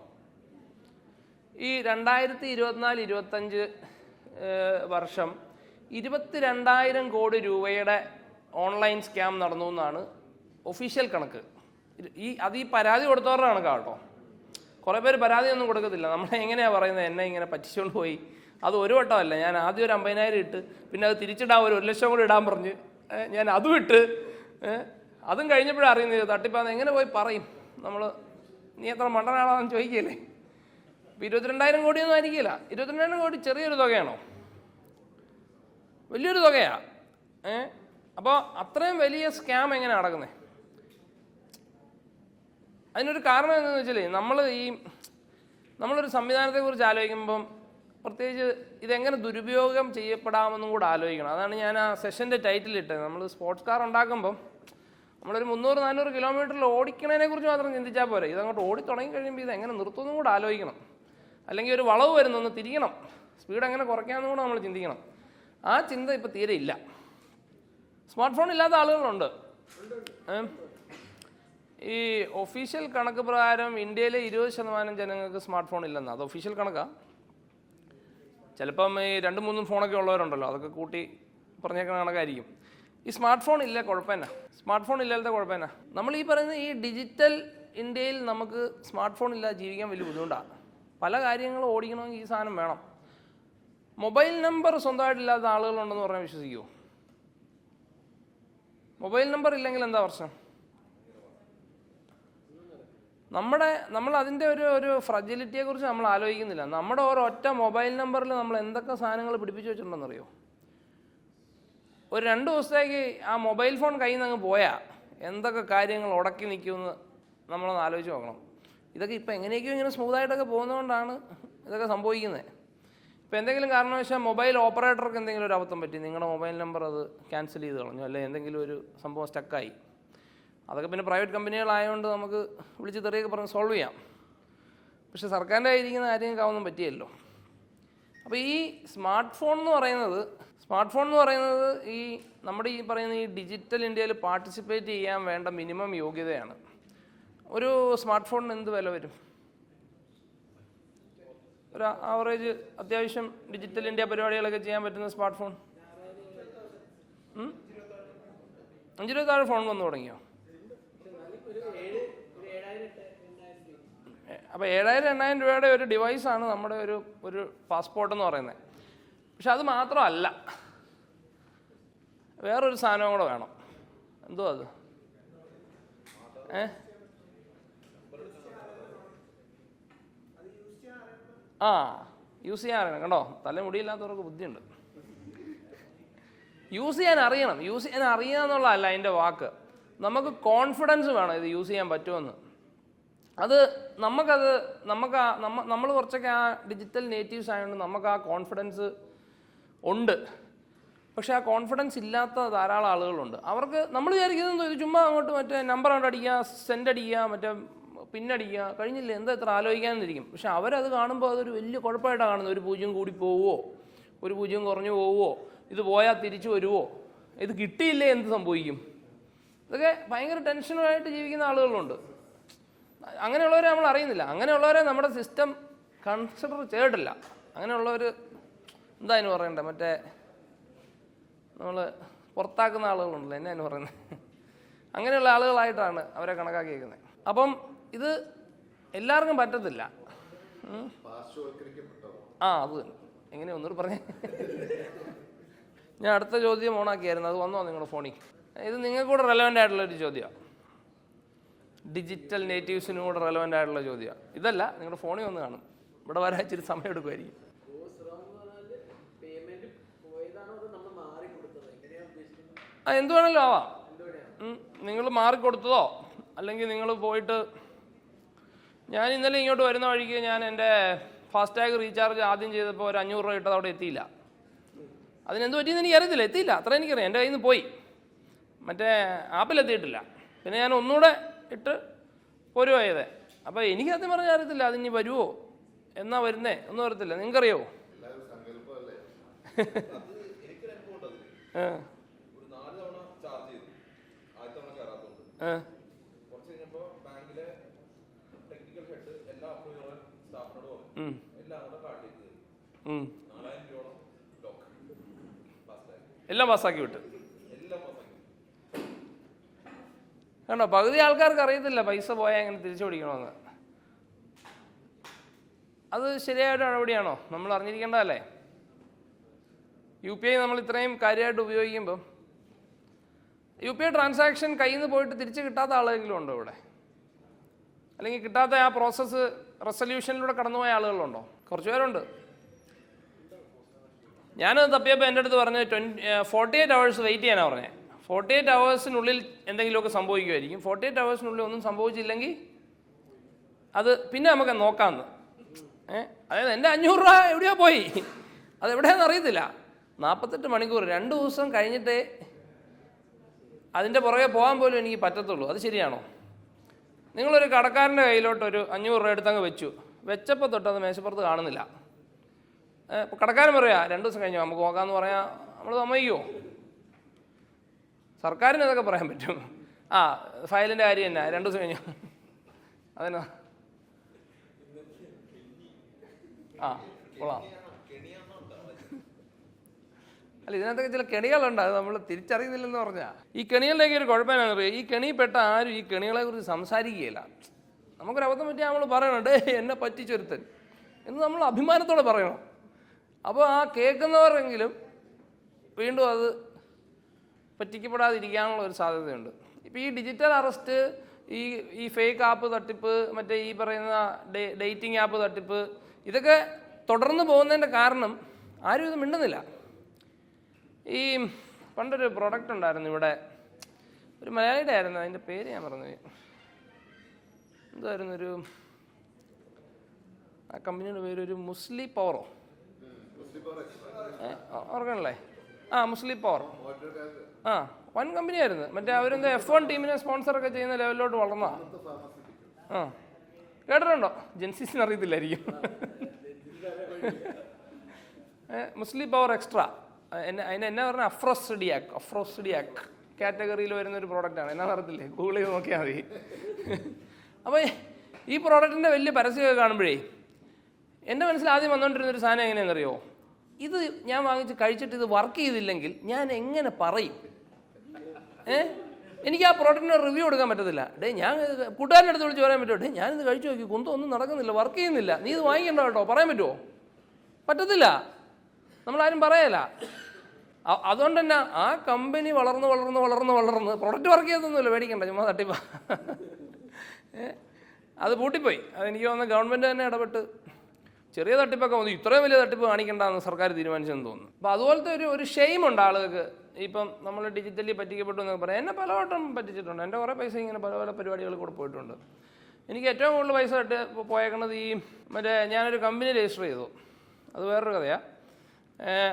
ഈ 2024-25 വർഷം 22,000 കോടി രൂപയുടെ ഓൺലൈൻ സ്കാം നടന്നു എന്നാണ് ഒഫീഷ്യൽ കണക്ക്. അത് ഈ പരാതി കൊടുത്തവരുടെ കണക്കാണ് കേട്ടോ. കുറേ പേര് പരാതിയൊന്നും കൊടുക്കത്തില്ല. നമ്മളെ എങ്ങനെയാണ് പറയുന്നത്, എന്നെ ഇങ്ങനെ പറ്റിച്ചുകൊണ്ട് പോയി. അത് ഒരു വട്ടമല്ല, ഞാൻ ആദ്യം ഒരു 50,000 ഇട്ട്, പിന്നെ അത് തിരിച്ചിടാൻ ഒരു 1,00,000 കൂടി ഇടാൻ പറഞ്ഞ് ഞാൻ അതും ഇട്ട്, അതും കഴിഞ്ഞപ്പോഴാണ് അറിയുന്നത് തട്ടിപ്പാന്ന്. എങ്ങനെ പോയി പറയും നമ്മൾ? നീ എത്ര മണ്ടനാണോ എന്ന് ചോദിക്കുകയല്ലേ. ഇപ്പം 22,000 കോടിയൊന്നും ആയിരിക്കില്ല. 22,000 കോടി ചെറിയൊരു തുകയാണോ? വലിയൊരു തുകയാണ്. അപ്പോൾ അത്രയും വലിയ സ്കാം എങ്ങനെ നടക്കുന്നത്? അതിനൊരു കാരണം എന്താണെന്ന് വെച്ചാൽ നമ്മളൊരു സംവിധാനത്തെക്കുറിച്ച് ആലോചിക്കുമ്പം പ്രത്യേകിച്ച് ഇതെങ്ങനെ ദുരുപയോഗം ചെയ്യപ്പെടാമെന്നും കൂടെ ആലോചിക്കണം. അതാണ് ഞാൻ ആ സെഷൻ്റെ ടൈറ്റിലിട്ടത്. നമ്മൾ സ്പോർട്സ് കാർ ഉണ്ടാക്കുമ്പം നമ്മളൊരു 300-400 കിലോമീറ്ററിൽ ഓടിക്കണതിനെ കുറിച്ച് മാത്രം ചിന്തിച്ചാൽ പോരെ. ഇതങ്ങോട്ട് ഓടി തുടങ്ങി കഴിയുമ്പോൾ ഇതെങ്ങനെ നിർത്തുമെന്നും കൂടെ ആലോചിക്കണം. അല്ലെങ്കിൽ ഒരു വളവ് വരുന്നൊന്ന് തിരിക്കണം, സ്പീഡ് എങ്ങനെ കുറയ്ക്കാമെന്നും കൂടെ നമ്മൾ ചിന്തിക്കണം. ആ ചിന്ത ഇപ്പം തീരെ ഇല്ല. സ്മാർട്ട് ഫോൺ ഇല്ലാത്ത ആളുകളുണ്ട്. ഈ ഒഫീഷ്യൽ കണക്ക് പ്രകാരം ഇന്ത്യയിലെ 20% ജനങ്ങൾക്ക് സ്മാർട്ട് ഫോൺ ഇല്ലെന്ന്. അത് ഒഫീഷ്യൽ കണക്കാണ്. ചിലപ്പം ഈ 2-3 ഫോണൊക്കെ ഉള്ളവരുണ്ടല്ലോ, അതൊക്കെ കൂട്ടി പറഞ്ഞേക്കുന്ന കണക്കായിരിക്കും. ഈ സ്മാർട്ട് ഫോൺ ഇല്ല കുഴപ്പമെന്നാ? സ്മാർട്ട് ഫോൺ ഇല്ലാത്ത കുഴപ്പമെന്നാ? നമ്മൾ ഈ പറയുന്ന ഈ ഡിജിറ്റൽ ഇന്ത്യയിൽ നമുക്ക് സ്മാർട്ട് ഫോൺ ഇല്ലാതെ ജീവിക്കാൻ വലിയ ബുദ്ധിമുട്ടാണ്. പല കാര്യങ്ങളും ഓടിക്കണമെങ്കിൽ ഈ സാധനം വേണം. മൊബൈൽ നമ്പർ സ്വന്തമായിട്ടില്ലാത്ത ആളുകളുണ്ടെന്ന് പറഞ്ഞാൽ വിശ്വസിക്കുമോ? മൊബൈൽ നമ്പർ ഇല്ലെങ്കിൽ എന്താ പ്രശ്നം? നമ്മൾ അതിൻ്റെ ഒരു ഫ്രജിലിറ്റിയെക്കുറിച്ച് നമ്മൾ ആലോചിക്കുന്നില്ല. നമ്മുടെ ഒരൊറ്റ മൊബൈൽ നമ്പറിൽ നമ്മൾ എന്തൊക്കെ സാധനങ്ങൾ പിടിപ്പിച്ച് വെച്ചിട്ടുണ്ടെന്നറിയോ? ഒരു 2 ദിവസത്തേക്ക് ആ മൊബൈൽ ഫോൺ കയ്യിൽ നിന്ന് അങ്ങ് പോയാൽ എന്തൊക്കെ കാര്യങ്ങൾ ഉടക്കി നിൽക്കുമെന്ന് നമ്മളൊന്ന് ആലോചിച്ച് നോക്കണം. ഇതൊക്കെ ഇപ്പം എങ്ങനെയൊക്കെയോ ഇങ്ങനെ സ്മൂത്തായിട്ടൊക്കെ പോകുന്നതുകൊണ്ടാണ് ഇതൊക്കെ സംഭവിക്കുന്നത്. ഇപ്പോൾ എന്തെങ്കിലും കാരണവശാൽ മൊബൈൽ ഓപ്പറേറ്റർക്ക് എന്തെങ്കിലും ഒരു അബദ്ധം പറ്റി, നിങ്ങളുടെ മൊബൈൽ നമ്പർ അത് ക്യാൻസൽ ചെയ്ത് കളഞ്ഞു, അല്ലെങ്കിൽ എന്തെങ്കിലും ഒരു സംഭവം സ്റ്റക്കായി, അതൊക്കെ പിന്നെ പ്രൈവറ്റ് കമ്പനികളായതുകൊണ്ട് നമുക്ക് വിളിച്ച് തെറിയൊക്കെ പറഞ്ഞ് സോൾവ് ചെയ്യാം. പക്ഷെ സർക്കാരിൻ്റെ കയ്യിരിക്കുന്ന കാര്യങ്ങൾക്കാവൊന്നും പറ്റിയല്ലോ. അപ്പോൾ ഈ സ്മാർട്ട് ഫോൺ എന്ന് പറയുന്നത് ഈ നമ്മുടെ ഈ പറയുന്ന ഈ ഡിജിറ്റൽ ഇന്ത്യയിൽ പാർട്ടിസിപ്പേറ്റ് ചെയ്യാൻ വേണ്ട മിനിമം യോഗ്യതയാണ്. ഒരു സ്മാർട്ട് ഫോണിന് എന്ത് വില വരും? ഒരു ആവറേജ് അത്യാവശ്യം ഡിജിറ്റൽ ഇന്ത്യ പരിപാടികളൊക്കെ ചെയ്യാൻ പറ്റുന്ന സ്മാർട്ട് ഫോൺ 5 രൂപ താഴെ ഫോൺ വന്നു തുടങ്ങിയോ? അപ്പോൾ 7,000-8,000 രൂപയുടെ ഒരു ഡിവൈസാണ് നമ്മുടെ ഒരു പാസ്പോർട്ട് എന്ന് പറയുന്നത്. പക്ഷെ അത് മാത്രമല്ല, വേറൊരു സാധനവും കൂടെ വേണം. എന്തോ അത്? യൂസ് ചെയ്യാൻ അറിയണം. കണ്ടോ, തലമുടിയില്ലാത്തവർക്ക് ബുദ്ധിയുണ്ട്. യൂസ് ചെയ്യാൻ അറിയണം. യൂസ് ചെയ്യാൻ അറിയുക എന്നുള്ളതല്ല അതിൻ്റെ വാക്ക്. നമുക്ക് കോൺഫിഡൻസ് വേണം ഇത് യൂസ് ചെയ്യാൻ പറ്റുമെന്ന്. അത് നമ്മൾ കുറച്ചൊക്കെ ആ ഡിജിറ്റൽ നേറ്റീവ്സ് ആയതുകൊണ്ട് നമുക്ക് ആ കോൺഫിഡൻസ് ഉണ്ട്. പക്ഷേ ആ കോൺഫിഡൻസ് ഇല്ലാത്ത ധാരാളം ആളുകളുണ്ട്. അവർക്ക് നമ്മൾ വിചാരിക്കുന്നത് ഇത് ചുമ്മാ അങ്ങോട്ട് മറ്റേ നമ്പർ അങ്ങോട്ട് അടിക്കുക, സെൻഡ് അടിക്കുക, മറ്റേ പിന്നടിക്കുക, കഴിഞ്ഞില്ലേ, എന്താ ഇത്ര ആലോചിക്കാനിരിക്കും. പക്ഷെ അവരത് കാണുമ്പോൾ അതൊരു വലിയ കുഴപ്പമായിട്ടാണ് കാണുന്നത്. ഒരു 0 കൂടി പോവുമോ, ഒരു 0 കുറഞ്ഞു പോവുമോ, ഇത് പോയാൽ തിരിച്ചു വരുമോ, ഇത് കിട്ടിയില്ലേ എന്ത് സംഭവിക്കും, ഇതൊക്കെ ഭയങ്കര ടെൻഷനുമായിട്ട് ജീവിക്കുന്ന ആളുകളുണ്ട്. അങ്ങനെയുള്ളവരെ നമ്മൾ അറിയുന്നില്ല. അങ്ങനെയുള്ളവരെ നമ്മുടെ സിസ്റ്റം കൺസിഡർ ചെയ്തിട്ടില്ല. അങ്ങനെയുള്ളവർ എന്താ അതിന് പറയണ്ടേ, മറ്റേ നമ്മൾ പുറത്താക്കുന്ന ആളുകളുണ്ടല്ലോ, എന്നെ അതിന് പറയുന്നത്. അങ്ങനെയുള്ള ആളുകളായിട്ടാണ് അവരെ കണക്കാക്കിയിരിക്കുന്നത്. അപ്പം ഇത് എല്ലാവർക്കും പറ്റത്തില്ല. അത് തന്നെ. എങ്ങനെയാ ഒന്നുകൂടി പറഞ്ഞേ? ഞാൻ അടുത്ത ചോദ്യം ഓണാക്കിയായിരുന്നു, അത് വന്നോ നിങ്ങളുടെ ഫോണിൽ? ഇത് നിങ്ങൾക്ക് കൂടെ റെലവൻ്റ് ആയിട്ടുള്ളൊരു ചോദ്യമാണ്. ഡിജിറ്റൽ നേറ്റീവ്സിനും കൂടെ റെലവൻ്റ് ആയിട്ടുള്ള ചോദ്യമാണ്. ഇതല്ല, നിങ്ങളുടെ ഫോണിൽ വന്ന് കാണും. ഇവിടെ വരാൻ ഇച്ചിരി സമയം എടുക്കുമായിരിക്കും. എന്ത് വേണമല്ലോ ആവാം. നിങ്ങൾ മാറിക്കൊടുത്തതോ അല്ലെങ്കിൽ നിങ്ങൾ പോയിട്ട്, ഞാൻ ഇന്നലെ ഇങ്ങോട്ട് വരുന്ന വഴിക്ക് ഞാൻ എൻ്റെ ഫാസ്ടാഗ് റീചാർജ് ആദ്യം ചെയ്തപ്പോൾ ഒരു 500 രൂപ ഇട്ടത് അവിടെ എത്തിയില്ല. അതിനെന്ത് പറ്റിയെന്ന് എനിക്കറിയത്തില്ല, എത്തിയില്ല, അത്ര എനിക്കറിയാം. എൻ്റെ കയ്യിൽ നിന്ന് പോയി, മറ്റേ ആപ്പിലെത്തിയിട്ടില്ല. പിന്നെ ഞാൻ ഒന്നുകൂടെ ഇട്ട് പോരുവായത്. അപ്പോൾ എനിക്ക് സത്യം പറഞ്ഞാൽ അറിയത്തില്ല അതിനി വരുമോ, എന്നാ വരുന്നേ ഒന്നും അറിയത്തില്ല. നിങ്ങൾക്കറിയാവോ? എല്ലാം പാസ്സാക്കി വിട്ട്. കണ്ടോ, പകുതി ആൾക്കാർക്ക് അറിയത്തില്ല പൈസ പോയാൽ എങ്ങനെ തിരിച്ചു പിടിക്കണമെന്ന്. അത് ശരിയായ നടപടിയാണോ? നമ്മൾ അറിഞ്ഞിരിക്കേണ്ടതല്ലേ? UPI നമ്മൾ ഇത്രയും കാര്യമായിട്ട് ഉപയോഗിക്കുമ്പം UPI ട്രാൻസാക്ഷൻ കയ്യിൽ നിന്ന് പോയിട്ട് തിരിച്ച് കിട്ടാത്ത ആളെങ്കിലും ഉണ്ടോ ഇവിടെ? അല്ലെങ്കിൽ കിട്ടാത്ത ആ പ്രോസസ്സ് റെസൊല്യൂഷനിലൂടെ കടന്നുപോയ ആളുകളുണ്ടോ? കുറച്ച് പേരുണ്ട്. ഞാനത് തപ്പിയപ്പോൾ എൻ്റെ അടുത്ത് പറഞ്ഞ് 48 hours വെയിറ്റ് ചെയ്യാനാണ് പറഞ്ഞത്. 48 hours എന്തെങ്കിലുമൊക്കെ സംഭവിക്കുമായിരിക്കും. 48 hours ഒന്നും സംഭവിച്ചില്ലെങ്കിൽ അത് പിന്നെ നമുക്ക് നോക്കാമെന്ന്. അതായത് എൻ്റെ 500 രൂപ എവിടെയോ പോയി, അതെവിടെയാണെന്ന് അറിയത്തില്ല. 48 മണിക്കൂർ 2 ദിവസം കഴിഞ്ഞിട്ടേ അതിൻ്റെ പുറകെ പോകാൻ പോലും എനിക്ക് പറ്റത്തുള്ളൂ. അത് ശരിയാണോ? നിങ്ങളൊരു കടക്കാരൻ്റെ കയ്യിലോട്ടൊരു 500 രൂപ എടുത്തങ്ങ് വെച്ചപ്പോൾ തൊട്ട് അത് മേശപ്പുറത്ത് കാണുന്നില്ല. കടക്കാരൻ പറയാ 2 ദിവസം കഴിഞ്ഞു നമുക്ക് നോക്കാമെന്ന് പറയാൻ നമ്മൾ സമ്മതിക്കുമോ? സർക്കാരിന് അതൊക്കെ പറയാൻ പറ്റും. ഫയലിൻ്റെ കാര്യം തന്നെ 2 ദിവസം കഴിഞ്ഞു അതെന്നാ കൊള്ളാം. അല്ല, ഇതിനകത്തൊക്കെ ചില കെണികളുണ്ട്, അത് നമ്മൾ തിരിച്ചറിയുന്നില്ലെന്ന് പറഞ്ഞാൽ. ഈ കെണികളുടെയൊക്കെ ഒരു കുഴപ്പം എന്നാണെന്ന് പറയുക, ഈ കെണിപ്പെട്ട ആരും ഈ കെണികളെ കുറിച്ച് സംസാരിക്കുകയില്ല. നമുക്കൊരബദ്ധം പറ്റിയാൽ നമ്മൾ പറയണം, എന്നെ പറ്റിച്ചൊരുത്തൻ എന്ന് നമ്മൾ അഭിമാനത്തോടെ പറയണം. അപ്പോൾ ആ കേൾക്കുന്നവരെങ്കിലും വീണ്ടും അത് പറ്റിക്കപ്പെടാതിരിക്കാനുള്ള ഒരു സാധ്യതയുണ്ട്. ഇപ്പോൾ ഈ ഡിജിറ്റൽ അറസ്റ്റ്, ഈ ഫേക്ക് ആപ്പ് തട്ടിപ്പ്, മറ്റേ ഈ പറയുന്ന ഡേറ്റിംഗ് ആപ്പ് തട്ടിപ്പ്, ഇതൊക്കെ തുടർന്ന് പോകുന്നതിൻ്റെ കാരണം ആരും ഇത് മിണ്ടുന്നില്ല. ഈ പണ്ടൊരു പ്രൊഡക്റ്റ് ഉണ്ടായിരുന്നു ഇവിടെ, ഒരു മലയാളിയുടെ ആയിരുന്നു, അതിൻ്റെ പേര് ഞാൻ പറഞ്ഞു, എന്തായിരുന്നു ആ കമ്പനിയുടെ പേര്, ഒരു മുസ്ലി പവറോ ഓർക്കണല്ലേ? മുസ്ലി പവർ. വൻ കമ്പനിയായിരുന്നു. മറ്റേ അവരെന്താ F1 ടീമിനെ സ്പോൺസറൊക്കെ ചെയ്യുന്ന ലെവലിലോട്ട് വളർന്നാ. കേട്ടിട്ടുണ്ടോ? ജെൻസിസിന് അറിയത്തില്ലായിരിക്കും. മുസ്ലി പവർ എക്സ്ട്രാ, എന്നാ പറഞ്ഞാൽ അഫ്രോസിഡിയാക് കാറ്റഗറിയിൽ വരുന്നൊരു പ്രോഡക്റ്റാണ്. എന്നാ അറിയത്തില്ലേ? ഗൂഗിൾ ചെയ്ത് നോക്കിയാൽ മതി. അപ്പോൾ ഈ പ്രോഡക്റ്റിൻ്റെ വലിയ പരസ്യമൊക്കെ കാണുമ്പോഴേ എൻ്റെ മനസ്സിൽ ആദ്യം വന്നുകൊണ്ടിരുന്നൊരു സാധനം എങ്ങനെയാണെന്നറിയോ? ഇത് ഞാൻ വാങ്ങിച്ച് കഴിച്ചിട്ട് ഇത് വർക്ക് ചെയ്തില്ലെങ്കിൽ ഞാൻ എങ്ങനെ പറയും? എനിക്ക് ആ പ്രോഡക്റ്റിന് റിവ്യൂ കൊടുക്കാൻ പറ്റത്തില്ല. ഞാൻ കൂട്ടുകാരൻ്റെ അടുത്ത് വിളിച്ച് പറയാൻ പറ്റുമോ, ഞാനിത് കഴിച്ചു നോക്കി, ഒന്നും നടക്കുന്നില്ല, വർക്ക് ചെയ്യുന്നില്ല, നീ ഇത് വാങ്ങിക്കണ്ട കേട്ടോ, പറയാൻ പറ്റുമോ? പറ്റത്തില്ല, നമ്മളാരും പറയല. അതുകൊണ്ട് തന്നെ ആ കമ്പനി വളർന്ന് പ്രൊഡക്റ്റ് വർക്ക് ചെയ്തൊന്നുമില്ല, മേടിക്കണ്ട, ചുമ്മാ തട്ടിപ്പാ. അത് പൂട്ടിപ്പോയി. അതെനിക്ക് തോന്നുന്നു ഗവൺമെൻറ് തന്നെ ഇടപെട്ട് ചെറിയ തട്ടിപ്പൊക്കെ വന്നു, ഇത്രയും വലിയ തട്ടിപ്പ് കാണിക്കേണ്ടെന്ന് സർക്കാർ തീരുമാനിച്ചെന്ന് തോന്നുന്നു. അപ്പോൾ അതുപോലത്തെ ഒരു ഷെയിമുണ്ട് ആളുകൾക്ക്. ഇപ്പം നമ്മൾ ഡിജിറ്റലി പറ്റിക്കപ്പെട്ടു എന്നൊക്കെ പറയാം. എന്നെ പലവട്ടം പറ്റിച്ചിട്ടുണ്ട്. എൻ്റെ കുറേ പൈസ ഇങ്ങനെ പല പരിപാടികളിൽ കൂടെ പോയിട്ടുണ്ട്. എനിക്ക് ഏറ്റവും കൂടുതൽ പൈസ പോയേക്കണത് മറ്റേ ഞാനൊരു കമ്പനി രജിസ്റ്റർ ചെയ്തു, അത് വേറൊരു കഥയാണ്.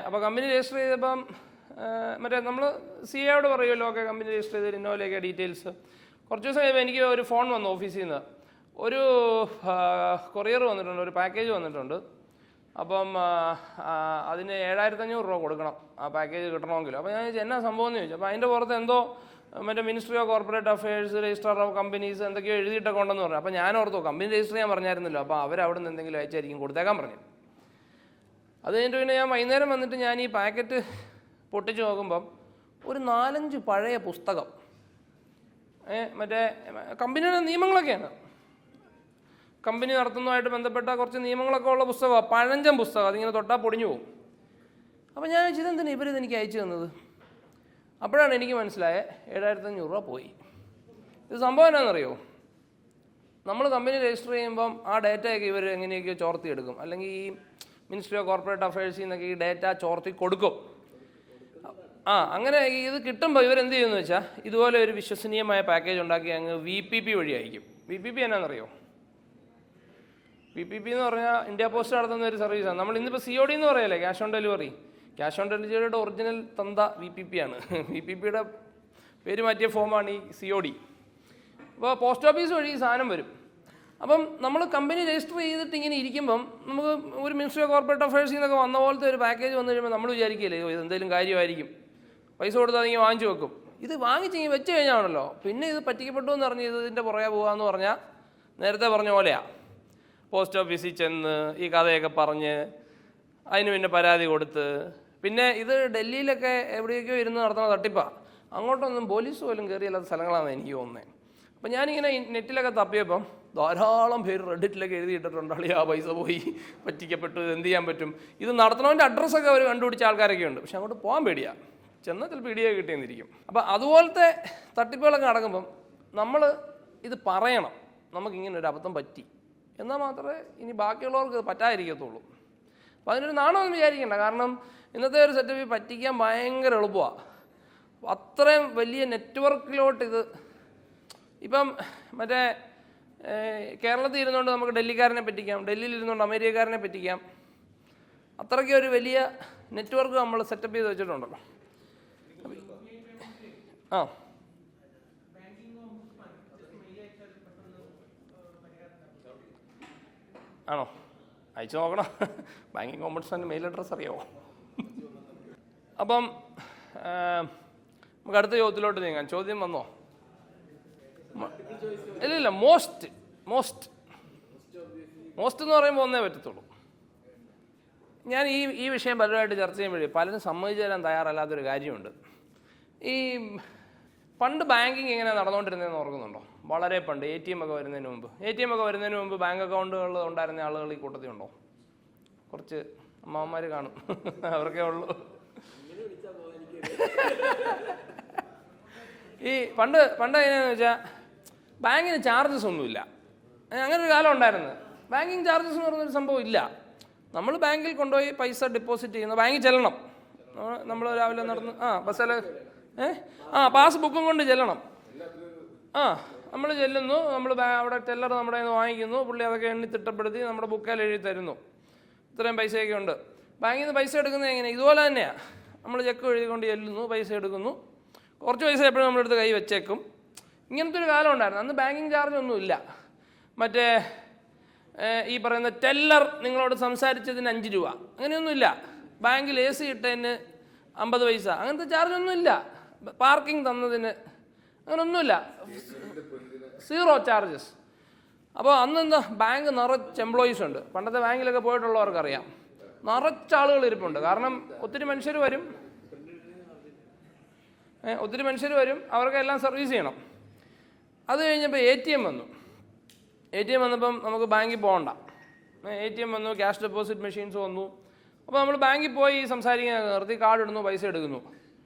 അപ്പോൾ കമ്പനി രജിസ്റ്റർ ചെയ്തപ്പം മറ്റേ നമ്മൾ CAയോട് പറയുമല്ലോ, ഒക്കെ കമ്പനി രജിസ്റ്റർ ചെയ്ത് ഇന്നോലൊക്കെ ഡീറ്റെയിൽസ്. കുറച്ച് ദിവസം കഴിയുമ്പോൾ എനിക്ക് ഒരു ഫോൺ വന്നു ഓഫീസിൽ നിന്ന്, ഒരു കൊറിയർ വന്നിട്ടുണ്ട്, ഒരു പാക്കേജ് വന്നിട്ടുണ്ട്. അപ്പം അതിന് 7500 രൂപ കൊടുക്കണം ആ പാക്കേജ് കിട്ടണമെങ്കിൽ. അപ്പോൾ ഞാൻ ചോദിച്ചു എന്നാ സംഭവം എന്ന് ചോദിച്ചു. അപ്പോൾ അതിൻ്റെ പുറത്ത് എന്തോ മറ്റേ ministry of corporate affairs, registrar of companies എന്തൊക്കെയോ എഴുതിയിട്ടൊക്കെ ഉണ്ടെന്ന് പറഞ്ഞു. അപ്പോൾ ഞാൻ ഓർത്തു കമ്പനി രജിസ്റ്റർ ചെയ്യാൻ പറഞ്ഞായിരുന്നല്ലോ, അപ്പോൾ അവരവിടെ നിന്ന് എന്തെങ്കിലും അയച്ചായിരിക്കും കൊടുത്തേക്കാൻ പറഞ്ഞു. അത് കഴിഞ്ഞിട്ട് പിന്നെ ഞാൻ വൈകുന്നേരം വന്നിട്ട് ഞാൻ ഈ പാക്കറ്റ് പൊട്ടിച്ച് നോക്കുമ്പം ഒരു 4-5 പഴയ പുസ്തകം, മറ്റേ കമ്പനിയുടെ നിയമങ്ങളൊക്കെയാണ്, കമ്പനി നടത്തുന്നതുമായിട്ട് ബന്ധപ്പെട്ട കുറച്ച് നിയമങ്ങളൊക്കെ ഉള്ള പുസ്തകമാണ്, പഴഞ്ചൻ പുസ്തകം, അതിങ്ങനെ തൊട്ടാൽ പൊടിഞ്ഞു പോകും. അപ്പോൾ ഞാൻ ചോദിച്ചത് എന്തിനാ ഇവരിത് എനിക്ക് അയച്ചു തന്നത്? അപ്പോഴാണ് എനിക്ക് മനസ്സിലായത് 7500 രൂപ പോയി. ഇത് സംഭവം എന്നാണെന്നറിയോ? നമ്മൾ കമ്പനി രജിസ്റ്റർ ചെയ്യുമ്പം ആ ഡേറ്റയൊക്കെ ഇവർ എങ്ങനെയൊക്കെയോ ചോർത്തിയെടുക്കും, അല്ലെങ്കിൽ ഈ മിനിസ്ട്രി ഓഫ് കോർപ്പറേറ്റ് അഫയേഴ്സിൽ നിന്നൊക്കെ ഈ ഡേറ്റ ചോർത്തി കൊടുക്കും. അങ്ങനെ ഇത് കിട്ടുമ്പോൾ ഇവരെന്ത് ചെയ്യുമെന്ന് വെച്ചാൽ ഇതുപോലെ ഒരു വിശ്വസനീയമായ പാക്കേജ് ഉണ്ടാക്കി അങ്ങ് VPP വഴി അയക്കും. VPP എന്നാണെന്നറിയോ? VPP എന്ന് പറഞ്ഞാൽ ഇന്ത്യ പോസ്റ്റ് നടത്തുന്ന ഒരു സർവീസാണ്. നമ്മൾ ഇന്നിപ്പോൾ COD എന്ന് പറയല്ലേ, cash on delivery. Cash on ഡെലിവറിയുടെ ഒറിജിനൽ തന്ത VPP ആണ്. VPPയുടെ പേര് മാറ്റിയ ഫോമാണ് ഈ COD. അപ്പോൾ പോസ്റ്റ് ഓഫീസ് വഴി ഈ സാധനം വരും. അപ്പം നമ്മൾ കമ്പനി രജിസ്റ്റർ ചെയ്തിട്ട് ഇങ്ങനെ ഇരിക്കുമ്പം നമുക്ക് ഒരു മിനിസ്ട്രി ഓഫ് കോർപ്പറേറ്റ് അഫയേഴ്സിൽ നിന്നൊക്കെ വന്ന പോലത്തെ ഒരു പാക്കേജ് വന്നു കഴിയുമ്പോൾ നമ്മൾ വിചാരിക്കില്ലേ ഇതെന്തെങ്കിലും കാര്യമായിരിക്കും, പൈസ കൊടുത്താൽ നിങ്ങൾ വാങ്ങിച്ചു വെക്കും. ഇത് വാങ്ങിച്ചിങ്ങനെ വെച്ച് കഴിഞ്ഞാണല്ലോ പിന്നെ ഇത് പറ്റിക്കപ്പെട്ടു എന്ന് പറഞ്ഞ് ഇതിൻ്റെ പുറകെ പോകാമെന്ന് പറഞ്ഞാൽ നേരത്തെ പറഞ്ഞ പോലെയാണ്. പോസ്റ്റ് ഓഫീസിൽ ചെന്ന് ഈ കഥയൊക്കെ പറഞ്ഞ് അതിന് പിന്നെ പരാതി കൊടുത്ത്, പിന്നെ ഇത് ഡൽഹിയിലൊക്കെ എവിടെയൊക്കെയോ ഇരുന്ന് നടത്തുന്ന തട്ടിപ്പാണ്. അങ്ങോട്ടൊന്നും പോലീസ് പോലും കയറിയല്ലാത്ത സ്ഥലങ്ങളാണ് എനിക്ക് തോന്നുന്നത്. അപ്പം ഞാനിങ്ങനെ നെറ്റിലൊക്കെ തപ്പിയപ്പം ധാരാളം പേര് റെഡിറ്റിലൊക്കെ എഴുതിയിട്ടിട്ടുണ്ട്, ആ പൈസ പോയി, പറ്റിക്കപ്പെട്ടു, എന്ത് ചെയ്യാൻ പറ്റും. ഇത് നടത്തണവൻ്റെ അഡ്രസ്സൊക്കെ അവർ കണ്ടുപിടിച്ച ആൾക്കാരൊക്കെ ഉണ്ട്. പക്ഷെ അങ്ങോട്ട് പോകാൻ പേടിയാണ്, ചെന്നാൽ ചിലപ്പോൾ ഇടിയെ കിട്ടിയെന്നിരിക്കും. അപ്പം അതുപോലത്തെ തട്ടിപ്പുകളൊക്കെ നടക്കുമ്പം നമ്മൾ ഇത് പറയണം, നമുക്കിങ്ങനെ ഒരു അബദ്ധം പറ്റി, എന്നാൽ മാത്രമേ ഇനി ബാക്കിയുള്ളവർക്ക് പറ്റാതിരിക്കത്തുള്ളൂ. അപ്പം അതിനൊരു നാണമൊന്നും വിചാരിക്കണ്ട. കാരണം ഇന്നത്തെ ഒരു സെറ്റപ്പ് പറ്റിക്കാൻ ഭയങ്കര എളുപ്പമാണ്. അത്രയും വലിയ നെറ്റ്വർക്കിലോട്ട് ഇത് ഇപ്പം മറ്റേ കേരളത്തിൽ ഇരുന്നുകൊണ്ട് നമുക്ക് ഡൽഹിക്കാരനെ പറ്റിക്കാം, ഡൽഹിയിൽ ഇരുന്നുകൊണ്ട് അമേരിക്കക്കാരനെ പറ്റിക്കാം. അത്രയ്ക്ക് ഒരു വലിയ നെറ്റ്വർക്ക് നമ്മൾ സെറ്റപ്പ് ചെയ്ത് വെച്ചിട്ടുണ്ടല്ലോ. ആണോ? അയച്ചു നോക്കണം. ബാങ്കിങ് ഓംബുഡ്സ്മാൻ്റെ മെയിൽ അഡ്രസ്സ് അറിയാമോ? അപ്പം നമുക്ക് അടുത്ത ചോദ്യത്തിലോട്ട് നീങ്ങാം. ചോദ്യം വന്നോ? ഇല്ല, മോസ്റ്റ് എന്ന് പറയുമ്പോൾ ഒന്നേ പറ്റത്തുള്ളൂ. ഞാൻ ഈ വിഷയം പലരുമായിട്ട് ചർച്ച ചെയ്യുമ്പോഴേ പലരും സമ്മതിച്ചു തരാൻ തയ്യാറല്ലാത്തൊരു കാര്യമുണ്ട്. ഈ പണ്ട് ബാങ്കിങ് എങ്ങനെ നടന്നുകൊണ്ടിരുന്നതെന്ന് ഓർക്കുന്നുണ്ടോ? വളരെ പണ്ട് ATM ഒക്കെ വരുന്നതിന് മുമ്പ് ബാങ്ക് അക്കൗണ്ടുകൾ ഉണ്ടായിരുന്ന ആളുകൾ ഈ കൂട്ടത്തിലുണ്ടോ? കുറച്ച് അമ്മാവന്മാർ കാണും, അവർക്കേ ഉള്ളൂ. ഈ പണ്ട് എങ്ങനെയാണെന്ന് വെച്ചാൽ ബാങ്കിന് ചാർജസ് ഒന്നുമില്ല. അങ്ങനെ ഒരു കാലം ഉണ്ടായിരുന്നു. ബാങ്കിങ് ചാർജസ് എന്ന് പറഞ്ഞൊരു സംഭവം ഇല്ല. നമ്മൾ ബാങ്കിൽ കൊണ്ടുപോയി പൈസ ഡെപ്പോസിറ്റ് ചെയ്യുന്നു, ബാങ്കിൽ ചെല്ലണം. നമ്മൾ രാവിലെ നടന്ന് ബസ്സിൽ പാസ്ബുക്കും കൊണ്ട് ചെല്ലണം. നമ്മൾ ചെല്ലുന്നു, നമ്മൾ അവിടെ ടെല്ലർ നമ്മുടെ കയ്യിൽ നിന്ന് വാങ്ങിക്കുന്നു, പുള്ളി അതൊക്കെ എണ്ണി തിട്ടപ്പെടുത്തി നമ്മുടെ ബുക്കിൽ എഴുതി തരുന്നു. ഇത്രയും പൈസയൊക്കെ ഉണ്ട്. ബാങ്കിൽ നിന്ന് പൈസ എടുക്കുന്നത് എങ്ങനെ? ഇതുപോലെ തന്നെയാണ്. നമ്മൾ ചെക്ക് എഴുതിക്കൊണ്ട് ചെല്ലുന്നു, പൈസ എടുക്കുന്നു, കുറച്ച് പൈസ എപ്പോഴും നമ്മളെടുത്ത് കൈ വെച്ചേക്കും. ഇങ്ങനത്തെ ഒരു കാലം ഉണ്ടായിരുന്നു. അന്ന് ബാങ്കിങ് ചാർജ് ഒന്നുമില്ല. മറ്റേ ഈ പറയുന്ന ടെല്ലർ നിങ്ങളോട് സംസാരിച്ചതിന് 5 രൂപ അങ്ങനെയൊന്നുമില്ല. ബാങ്കിൽ AC ഇട്ടതിന് 50 പൈസ അങ്ങനത്തെ ചാർജൊന്നുമില്ല. പാർക്കിംഗ് തന്നതിന് അങ്ങനെയൊന്നുമില്ല, 0 ചാർജസ്. അപ്പോൾ അന്നെന്താ ബാങ്ക് നിറച്ച് എംപ്ലോയീസ് ഉണ്ട്. പണ്ടത്തെ ബാങ്കിലൊക്കെ പോയിട്ടുള്ളവർക്കറിയാം, നിറച്ച് ആളുകൾ ഇരിപ്പുണ്ട്. കാരണം ഒത്തിരി മനുഷ്യർ വരും, അവർക്കെല്ലാം സർവീസ് ചെയ്യണം. അത് കഴിഞ്ഞപ്പോൾ ATM വന്നു. വന്നപ്പം നമുക്ക് ബാങ്കിൽ പോകണ്ട. ATM വന്നു, ക്യാഷ് ഡെപ്പോസിറ്റ് മെഷീൻസ് വന്നു. അപ്പോൾ നമ്മൾ ബാങ്കിൽ പോയി സംസാരിക്കാൻ നിർത്തി, കാർഡ് ഇടുന്നു, പൈസ എടുക്കുന്നു.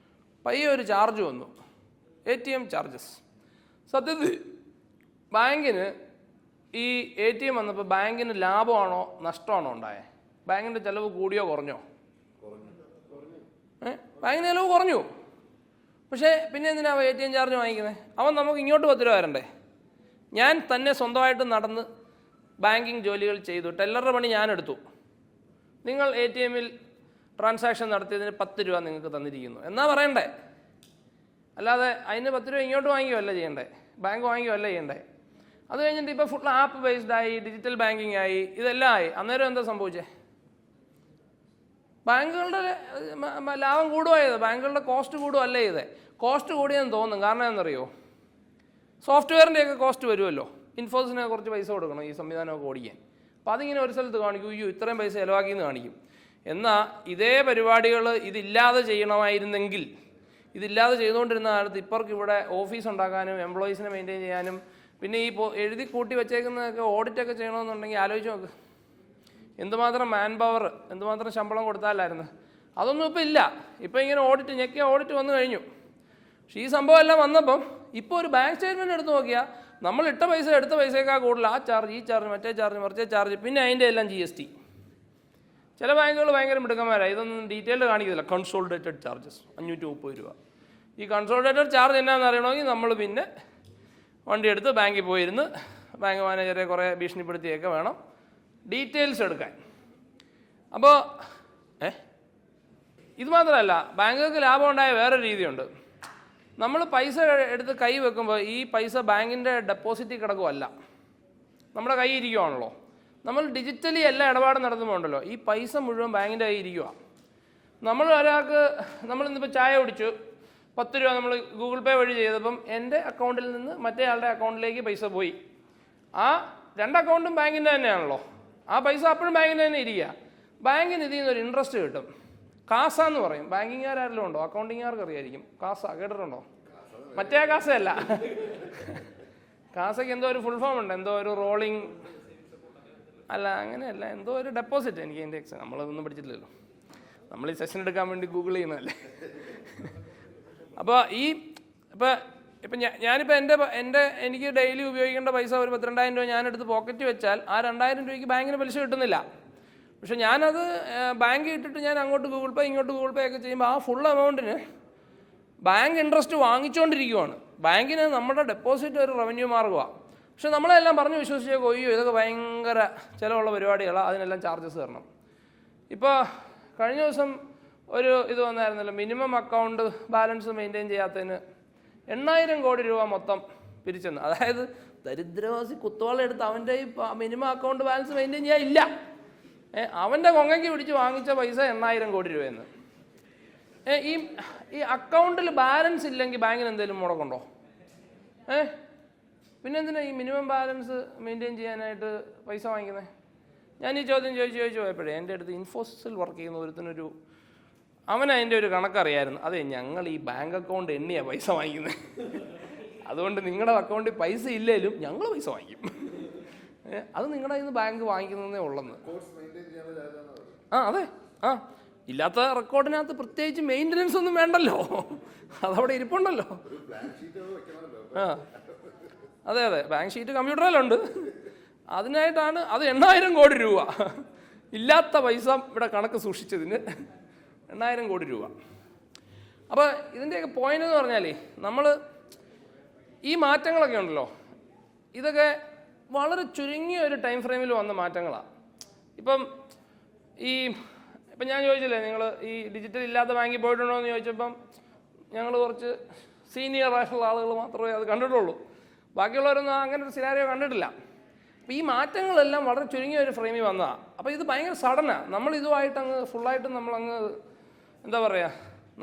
പയ്യെ ഒരു ചാർജ് വന്നു, ATM ചാർജസ്. സത്യത്തിൽ ബാങ്കിന് ഈ ATM വന്നപ്പോൾ ബാങ്കിന് ലാഭമാണോ നഷ്ടമാണോ ഉണ്ടായേ? ബാങ്കിൻ്റെ ചിലവ് കൂടിയോ കുറഞ്ഞോ? ബാങ്കിന് ചിലവ് കുറഞ്ഞു. പക്ഷേ പിന്നെ എന്തിനാണ് ATM ചാർജ് വാങ്ങിക്കുന്നത്? അവൻ നമുക്ക് ഇങ്ങോട്ട് 10 രൂപ വരണ്ടേ? ഞാൻ തന്നെ സ്വന്തമായിട്ട് നടന്ന് ബാങ്കിങ് ജോലികൾ ചെയ്തു, ടെല്ലറുടെ പണി ഞാനെടുത്തു. നിങ്ങൾ ATM-ൽ ട്രാൻസാക്ഷൻ നടത്തിയതിന് 10 രൂപ നിങ്ങൾക്ക് തന്നിരിക്കുന്നു എന്നാ പറയണ്ടേ? അല്ലാതെ അതിന് 10 രൂപ ഇങ്ങോട്ട് വാങ്ങിക്കുകയല്ല ചെയ്യണ്ടേ, ബാങ്ക് വാങ്ങിക്കുകയല്ല ചെയ്യണ്ടേ. അത് കഴിഞ്ഞിട്ട് ഇപ്പോൾ ഫുൾ ആപ്പ് ബേസ്ഡ് ആയി, ഡിജിറ്റൽ ബാങ്കിങ് ആയി, ഇതെല്ലാം ആയി. അന്നേരം എന്താ സംഭവിച്ചേ? ബാങ്കുകളുടെ ലാഭം കൂടുകയത്, ബാങ്കുകളുടെ കോസ്റ്റ് കൂടുകയല്ല ചെയ്തേ. കോസ്റ്റ് കൂടിയെന്ന് തോന്നും. കാരണം എന്താണെന്നറിയോ? സോഫ്റ്റ്വെയറിൻ്റെയൊക്കെ കോസ്റ്റ് വരുമല്ലോ. ഇൻഫോസിന് കുറച്ച് പൈസ കൊടുക്കണം ഈ സംവിധാനമൊക്കെ ഓടിക്കാൻ. അപ്പോൾ അതിങ്ങനെ ഒരു സ്ഥലത്ത് കാണിക്കും, അയ്യോ ഇത്രയും പൈസ ചിലവാക്കിയെന്ന് കാണിക്കും. എന്നാൽ ഇതേ പരിപാടികൾ ഇതില്ലാതെ ചെയ്യണമായിരുന്നെങ്കിൽ, ഇതില്ലാതെ ചെയ്തുകൊണ്ടിരുന്ന കാലത്ത് ഇപ്പർക്ക് ഇവിടെ ഓഫീസ് ഉണ്ടാക്കാനും എംപ്ലോയീസിനെ മെയിൻറ്റെയിൻ ചെയ്യാനും പിന്നെ ഈ എഴുതി കൂട്ടി വെച്ചേക്കുന്നതൊക്കെ ഓഡിറ്റൊക്കെ ചെയ്യണമെന്നുണ്ടെങ്കിൽ ആലോചിച്ച് നോക്ക്, എന്തുമാത്രം മാൻ പവർ, എന്തുമാത്രം ശമ്പളം കൊടുത്താലായിരുന്നു. അതൊന്നും ഇപ്പോൾ ഇല്ല. ഇപ്പോൾ ഇങ്ങനെ ഓഡിറ്റ് വന്നു കഴിഞ്ഞു. പക്ഷേ ഈ സംഭവം എല്ലാം വന്നപ്പം ഇപ്പോൾ ഒരു ബാങ്ക് സ്റ്റേറ്റ്മെൻറ്റ് എടുത്ത് നോക്കിയാൽ നമ്മൾ ഇട്ട പൈസ എടുത്ത പൈസയേക്കാൾ കൂടുതൽ ആ ചാർജ്, ഈ ചാർജ്, മറ്റേ ചാർജ്, മറിച്ചേ ചാർജ്, പിന്നെ അതിൻ്റെ എല്ലാം GST. ചില ബാങ്കുകൾ ഭയങ്കര മിടുക്കന്മാരാണ്, ഇതൊന്നും ഡീറ്റെയിൽഡ് കാണിക്കുന്നില്ല. കൺസോളിഡേറ്റഡ് ചാർജസ് 530 രൂപ. ഈ കൺസോളിഡേറ്റഡ് ചാർജ് എന്നാന്ന് അറിയണമെങ്കിൽ നമ്മൾ പിന്നെ വണ്ടി എടുത്ത് ബാങ്കിൽ പോയിരുന്ന് ബാങ്ക് മാനേജറെ കുറേ ഭീഷണിപ്പെടുത്തിയൊക്കെ വേണം ഡീറ്റെയിൽസ് എടുക്കാൻ. അപ്പോൾ ഇത് മാത്രമല്ല, ബാങ്കുകൾക്ക് ലാഭം ഉണ്ടായ വേറൊരു രീതിയുണ്ട്. നമ്മൾ പൈസ എടുത്ത് കൈ വെക്കുമ്പോൾ ഈ പൈസ ബാങ്കിൻ്റെ ഡെപ്പോസിറ്റിൽ കിടക്കുമല്ല, നമ്മുടെ കൈ ഇരിക്കുവാണല്ലോ. നമ്മൾ ഡിജിറ്റലി എല്ലാ ഇടപാടും നടത്തുമ്പോണ്ടല്ലോ ഈ പൈസ മുഴുവൻ ബാങ്കിൻ്റെ കൈ ഇരിക്കുക. നമ്മൾ ഒരാൾക്ക്, നമ്മളിന്നിപ്പോൾ ചായ കുടിച്ചു, 10 രൂപ നമ്മൾ ഗൂഗിൾ പേ വഴി ചെയ്തപ്പം എൻ്റെ അക്കൗണ്ടിൽ നിന്ന് മറ്റേ ആളുടെ അക്കൗണ്ടിലേക്ക് പൈസ പോയി. ആ 2 അക്കൗണ്ടും ബാങ്കിൻ്റെ തന്നെയാണല്ലോ. ആ പൈസ അപ്പോഴും ബാങ്കിൻ്റെ തന്നെ ഇരിക്കുക. ബാങ്കിന് ഇതിൽ നിന്നൊരു ഇൻട്രസ്റ്റ് കിട്ടും. കാസ എന്ന് പറയും. ബാങ്കിങ്ങുകാരെല്ലാം ഉണ്ടോ? അക്കൗണ്ടിങ്ങുകാർക്ക് അറിയായിരിക്കും. കാസ കേട്ടിട്ടുണ്ടോ? മറ്റേ കാസയല്ല. കാസയ്ക്ക് എന്തോ ഒരു ഫുൾ ഫോം ഉണ്ട്, എന്തോ ഒരു റോളിങ് അല്ല, അങ്ങനെയല്ല, എന്തോ ഒരു ഡെപ്പോസിറ്റ്. എനിക്ക് അതിൻ്റെ നമ്മളതൊന്നും പഠിച്ചിട്ടില്ലല്ലോ, നമ്മൾ ഈ സെഷൻ എടുക്കാൻ വേണ്ടി ഗൂഗിൾ ചെയ്യുന്നതല്ലേ. അപ്പോൾ ഇപ്പം ഞാനിപ്പോൾ എനിക്ക് ഡെയിലി ഉപയോഗിക്കേണ്ട പൈസ ഒരു 12,000 രൂപ ഞാനെടുത്ത് പോക്കറ്റ് വെച്ചാൽ ആ 2,000 രൂപയ്ക്ക് ബാങ്കിന് പലിശ കിട്ടുന്നില്ല. പക്ഷെ ഞാനത് ബാങ്കിൽ ഇട്ടിട്ട് ഞാൻ അങ്ങോട്ട് ഗൂഗിൾ പേ ഇങ്ങോട്ട് ഗൂഗിൾ പേ ഒക്കെ ചെയ്യുമ്പോൾ ആ ഫുൾ എമൗണ്ടിന് ബാങ്ക് ഇൻട്രസ്റ്റ് വാങ്ങിച്ചുകൊണ്ടിരിക്കുവാണ്. ബാങ്കിന് നമ്മുടെ ഡെപ്പോസിറ്റ് ഒരു റവന്യൂ മാർഗമാണ്. പക്ഷെ നമ്മളെല്ലാം പറഞ്ഞ് വിശ്വസിച്ചേക്കോ, അയ്യോ ഇതൊക്കെ ഭയങ്കര ചിലവുള്ള പരിപാടികളാണ്, അതിനെല്ലാം ചാർജസ് തരണം. ഇപ്പോൾ കഴിഞ്ഞ ദിവസം ഒരു ഇത് വന്നായിരുന്നല്ലോ, മിനിമം അക്കൗണ്ട് ബാലൻസ് മെയിൻറ്റെയിൻ ചെയ്യാത്തതിന് 8,000 കോടി രൂപ മൊത്തം പിരിച്ചെന്ന്. അതായത് ദരിദ്രവാസി കുത്തോളം എടുത്ത് അവൻ്റെ ഈ മിനിമം അക്കൗണ്ട് ബാലൻസ് മെയിൻറ്റെയിൻ ചെയ്യാൻ ഇല്ല, അവൻ്റെ കൊങ്ങയ്ക്ക് പിടിച്ച് വാങ്ങിച്ച പൈസ 8,000 കോടി രൂപയെന്ന്. ഈ അക്കൗണ്ടിൽ ബാലൻസ് ഇല്ലെങ്കിൽ ബാങ്കിന് എന്തെങ്കിലും മുടക്കുണ്ടോ? പിന്നെ എന്തിനാ ഈ മിനിമം ബാലൻസ് മെയിൻറ്റെയിൻ ചെയ്യാനായിട്ട് പൈസ വാങ്ങിക്കുന്നത്? ഞാൻ ഈ ചോദ്യം ചോദിച്ചു പോയപ്പോഴേ എൻ്റെ അടുത്ത് ഇൻഫോസിസിൽ വർക്ക് ചെയ്യുന്ന ഒരുത്തിനൊരു അവനതിൻ്റെ ഒരു കണക്കറിയായിരുന്നു. അതെ, ഞങ്ങൾ ഈ ബാങ്ക് അക്കൗണ്ട് എണ്ണിയാണ് പൈസ വാങ്ങിക്കുന്നത്, അതുകൊണ്ട് നിങ്ങളുടെ അക്കൗണ്ടിൽ പൈസ ഇല്ലേലും ഞങ്ങൾ പൈസ വാങ്ങിക്കും. അത് നിങ്ങളുടെ കയ്യിൽ നിന്ന് ബാങ്ക് വാങ്ങിക്കുന്നതേ ഉള്ളെന്ന്. അതെ, ഇല്ലാത്ത റെക്കോർഡിനകത്ത് പ്രത്യേകിച്ച് മെയിൻ്റനൻസ് ഒന്നും വേണ്ടല്ലോ, അതവിടെ ഇരിപ്പുണ്ടല്ലോ. അതെ, ബാങ്ക് ഷീറ്റ് കമ്പ്യൂട്ടറിലുണ്ട്. അതിനായിട്ടാണ് അത് 8,000 കോടി രൂപ ഇല്ലാത്ത പൈസ ഇവിടെ കണക്ക് സൂക്ഷിച്ചതിന് 8,000 കോടി രൂപ. അപ്പോൾ ഇതിൻ്റെയൊക്കെ പോയിന്റ് എന്ന് പറഞ്ഞാൽ നമ്മൾ ഈ മാറ്റങ്ങളൊക്കെ ഉണ്ടല്ലോ, ഇതൊക്കെ വളരെ ചുരുങ്ങിയ ഒരു ടൈം ഫ്രെയിമിൽ വന്ന മാറ്റങ്ങളാണ്. ഇപ്പം ഞാൻ ചോദിച്ചില്ലേ, നിങ്ങൾ ഈ ഡിജിറ്റൽ ഇല്ലാത്ത ബാങ്കിൽ പോയിട്ടുണ്ടോ എന്ന് ചോദിച്ചപ്പം ഞങ്ങൾ കുറച്ച് സീനിയർ ആയിട്ടുള്ള ആളുകൾ മാത്രമേ അത് കണ്ടിട്ടുള്ളൂ, ബാക്കിയുള്ളവരൊന്നും അങ്ങനെ ഒരു സിനാരിയോ കണ്ടിട്ടില്ല. അപ്പോൾ ഈ മാറ്റങ്ങളെല്ലാം വളരെ ചുരുങ്ങിയ ഒരു ഫ്രെയിമിൽ വന്നതാണ്. അപ്പോൾ ഇത് ഭയങ്കര സഡനാണ്. നമ്മൾ ഇതുമായിട്ട് ഫുള്ളായിട്ട് നമ്മളങ്ങ് എന്താ പറയുക,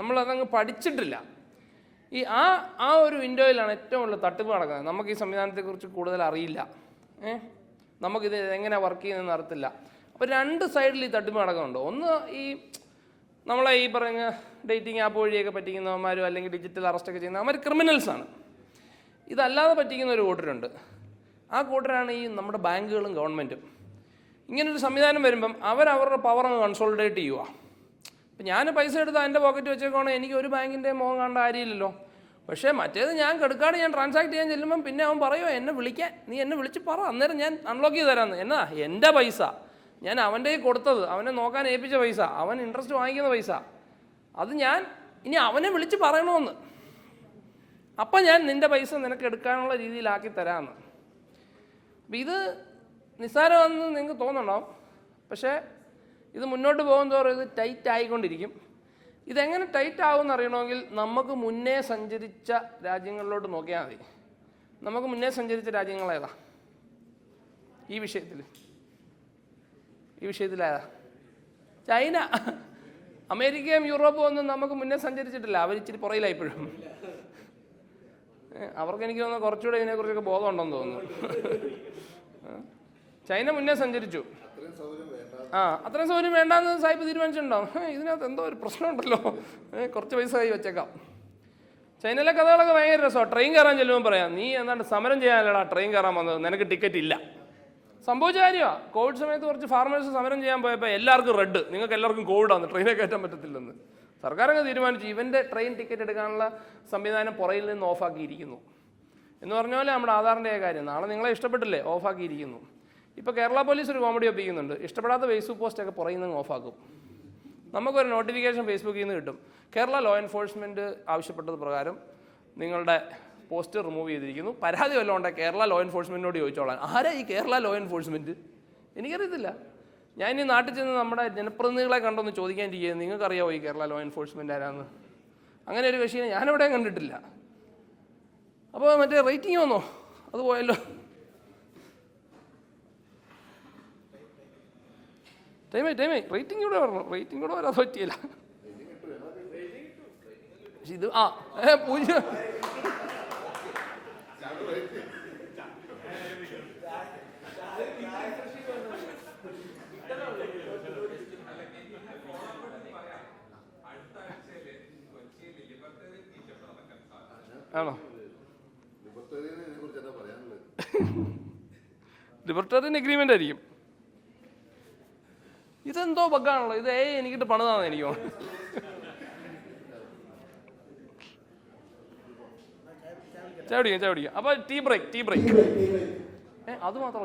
നമ്മളതങ്ങ് പഠിച്ചിട്ടില്ല. ആ ഒരു വിൻഡോയിലാണ് ഏറ്റവും കൂടുതൽ തട്ടിപ്പ് നടക്കുന്നത്. നമുക്ക് ഈ സംവിധാനത്തെക്കുറിച്ച് കൂടുതൽ അറിയില്ല, നമുക്കിത് എങ്ങനെ വർക്ക് ചെയ്യുന്നതെന്ന് അറിയത്തില്ല. അപ്പോൾ 2 സൈഡിൽ ഈ തട്ടിപ്പ് നടക്കുന്നുണ്ട്. ഒന്ന് ഈ നമ്മളെ ഈ പറഞ്ഞ ഡേറ്റിംഗ് ആപ്പ് വഴിയൊക്കെ പറ്റിക്കുന്നവന്മാരും അല്ലെങ്കിൽ ഡിജിറ്റൽ അറസ്റ്റൊക്കെ ചെയ്യുന്നവന്മാർ ക്രിമിനൽസാണ്. ഇതല്ലാതെ പറ്റിക്കുന്ന ഒരു കൂട്ടരുണ്ട്. ആ കൂട്ടരാണ് ഈ നമ്മുടെ ബാങ്കുകളും ഗവൺമെൻറ്റും. ഇങ്ങനൊരു സംവിധാനം വരുമ്പം അവരവരുടെ പവർ അങ്ങ് കൺസോളിഡേറ്റ് ചെയ്യുക. ഇപ്പം ഞാൻ പൈസ എടുത്ത് എൻ്റെ പോക്കറ്റ് വെച്ചേക്കോണേ എനിക്ക് ഒരു ബാങ്കിൻ്റെ മുഖം കാണേണ്ട കാര്യമില്ലല്ലോ. പക്ഷേ മറ്റേത് ഞാൻ ക്രെഡിറ്റ് ഞാൻ ട്രാൻസാക്ട് ചെയ്യാൻ ചെല്ലുമ്പം പിന്നെ അവൻ പറയുമോ എന്നെ വിളിക്കാൻ, നീ എന്നെ വിളിച്ച് പറ, അന്നേരം ഞാൻ അൺലോക്ക് ചെയ്ത് തരാമെന്ന്. എന്നാ എൻ്റെ പൈസ ഞാൻ അവൻ്റെ കൊടുത്തത്, അവനെ നോക്കാൻ ഏൽപ്പിച്ച പൈസ, അവൻ ഇൻട്രസ്റ്റ് വാങ്ങിക്കുന്ന പൈസ, അത് ഞാൻ ഇനി അവനെ വിളിച്ച് പറയണമെന്ന്, അപ്പം ഞാൻ നിൻ്റെ പൈസ നിനക്ക് എടുക്കാനുള്ള രീതിയിലാക്കി തരാമെന്ന്. അപ്പം ഇത് നിസ്സാരമാണെന്ന് നിങ്ങൾക്ക് തോന്നുന്നുണ്ടാവും, പക്ഷേ ഇത് മുന്നോട്ട് പോകും തോറും ഇത് ടൈറ്റ് ആയിക്കൊണ്ടിരിക്കും. ഇതെങ്ങനെ ടൈറ്റ് ആകുമെന്ന് അറിയണമെങ്കിൽ നമുക്ക് മുന്നേ സഞ്ചരിച്ച രാജ്യങ്ങളിലോട്ട് നോക്കിയാൽ മതി. നമുക്ക് മുന്നേ സഞ്ചരിച്ച രാജ്യങ്ങളേതാ ഈ വിഷയത്തിലേതാ? ചൈന. അമേരിക്കയും യൂറോപ്പും ഒന്നും നമുക്ക് മുന്നേ സഞ്ചരിച്ചിട്ടില്ല, അവരിച്ചിരി പുറയിലായിപ്പോഴും. അവർക്ക് എനിക്ക് തോന്നുന്നു കുറച്ചുകൂടെ ഇതിനെക്കുറിച്ചൊക്കെ ബോധമുണ്ടെന്ന് തോന്നുന്നു. ചൈന മുന്നേ സഞ്ചരിച്ചു. അത്രയും സൗകര്യം വേണ്ടാന്ന് സാഹിബ് തീരുമാനിച്ചിട്ടുണ്ടാവും. ഇതിനകത്ത് എന്തോ ഒരു പ്രശ്നമുണ്ടല്ലോ, കുറച്ച് പൈസ കൈ വെച്ചേക്കാം. ചൈനയിലെ കഥകളൊക്കെ ഭയങ്കര രസമാണ്. ട്രെയിൻ കയറാൻ ചെല്ലുമ്പോൾ പറയാം, നീ എന്താണ്ട് സമരം ചെയ്യാനല്ലടാ ട്രെയിൻ കയറാൻ വന്നത്, നിനക്ക് ടിക്കറ്റ് ഇല്ല. സംഭവിച്ച കാര്യമാണ്. കോവിഡ് സമയത്ത് കുറച്ച് ഫാർമേഴ്സ് സമരം ചെയ്യാൻ പോയപ്പോൾ എല്ലാവർക്കും റെഡ്, നിങ്ങൾക്ക് എല്ലാവർക്കും കോവിഡാണ്, ട്രെയിനെ കയറ്റാൻ പറ്റത്തില്ലെന്ന് സർക്കാരങ്ങ് തീരുമാനിച്ചു. ഇവൻ്റെ ട്രെയിൻ ടിക്കറ്റ് എടുക്കാനുള്ള സംവിധാനം പുറയിൽ നിന്ന് ഓഫാക്കിയിരിക്കുന്നു എന്ന് പറഞ്ഞ പോലെ നമ്മുടെ ആധാറിൻ്റെ കാര്യം. നാളെ നിങ്ങളെ ഇഷ്ടപ്പെട്ടില്ലേ, ഓഫാക്കിയിരിക്കുന്നു. ഇപ്പോൾ കേരള പോലീസ് ഒരു കോമഡി ഒപ്പിക്കുന്നുണ്ട്. ഇഷ്ടപ്പെടാത്ത ഫേസ്ബുക്ക് പോസ്റ്റൊക്കെ പുറകിൽ നിന്ന് ഓഫാക്കും. നമുക്കൊരു നോട്ടിഫിക്കേഷൻ ഫേസ്ബുക്കിൽ നിന്ന് കിട്ടും, കേരള ലോ എൻഫോഴ്സ്മെൻറ്റ് ആവശ്യപ്പെട്ടത് പ്രകാരം നിങ്ങളുടെ പോസ്റ്റ് റിമൂവ് ചെയ്തിരിക്കുന്നു, പരാതി വല്ലതും ഉണ്ടെങ്കിൽ കേരള ലോ എൻഫോഴ്സ്മെൻറ്റിനോട് ചോദിച്ചോളാൻ. ആരാ ഈ കേരള ലോ എൻഫോഴ്സ്മെൻറ്റ്? എനിക്കറിയത്തില്ല. ഞാൻ ഇനി നാട്ടിൽ ചെന്ന് നമ്മുടെ ജനപ്രതിനിധികളെ കണ്ടൊന്ന് ചോദിക്കാനിരിക്കുന്നത്, നിങ്ങൾക്കറിയാമോ ഈ കേരള ലോ എൻഫോഴ്സ്മെൻറ്റ് ആരാന്ന്? അങ്ങനെ ഒരു കക്ഷിയെ ഞാനിവിടെയും കണ്ടിട്ടില്ല. അപ്പോൾ മറ്റേ റേറ്റിംഗ് വന്നോ? അത് പോയല്ലോ. ടൈമായി റേറ്റിംഗ് കൂടെ വരണം. റേറ്റിംഗ് കൂടെ വരാതെ പറ്റിയില്ല. ഇത് 0. ആണോ? ലിബർട്ടേറിയൻ എഗ്രിമെൻ്റ് ആയിരിക്കും. ഇതെന്തോ ബഗ്ഗാണല്ലോ ഇത്. എനിക്കിട്ട് പണിതാന്ന് എനിക്ക് തോന്നുന്നു. ചായ പിടിക്കാം. അപ്പൊ ടീ ബ്രേക്ക്. അത് മാത്രം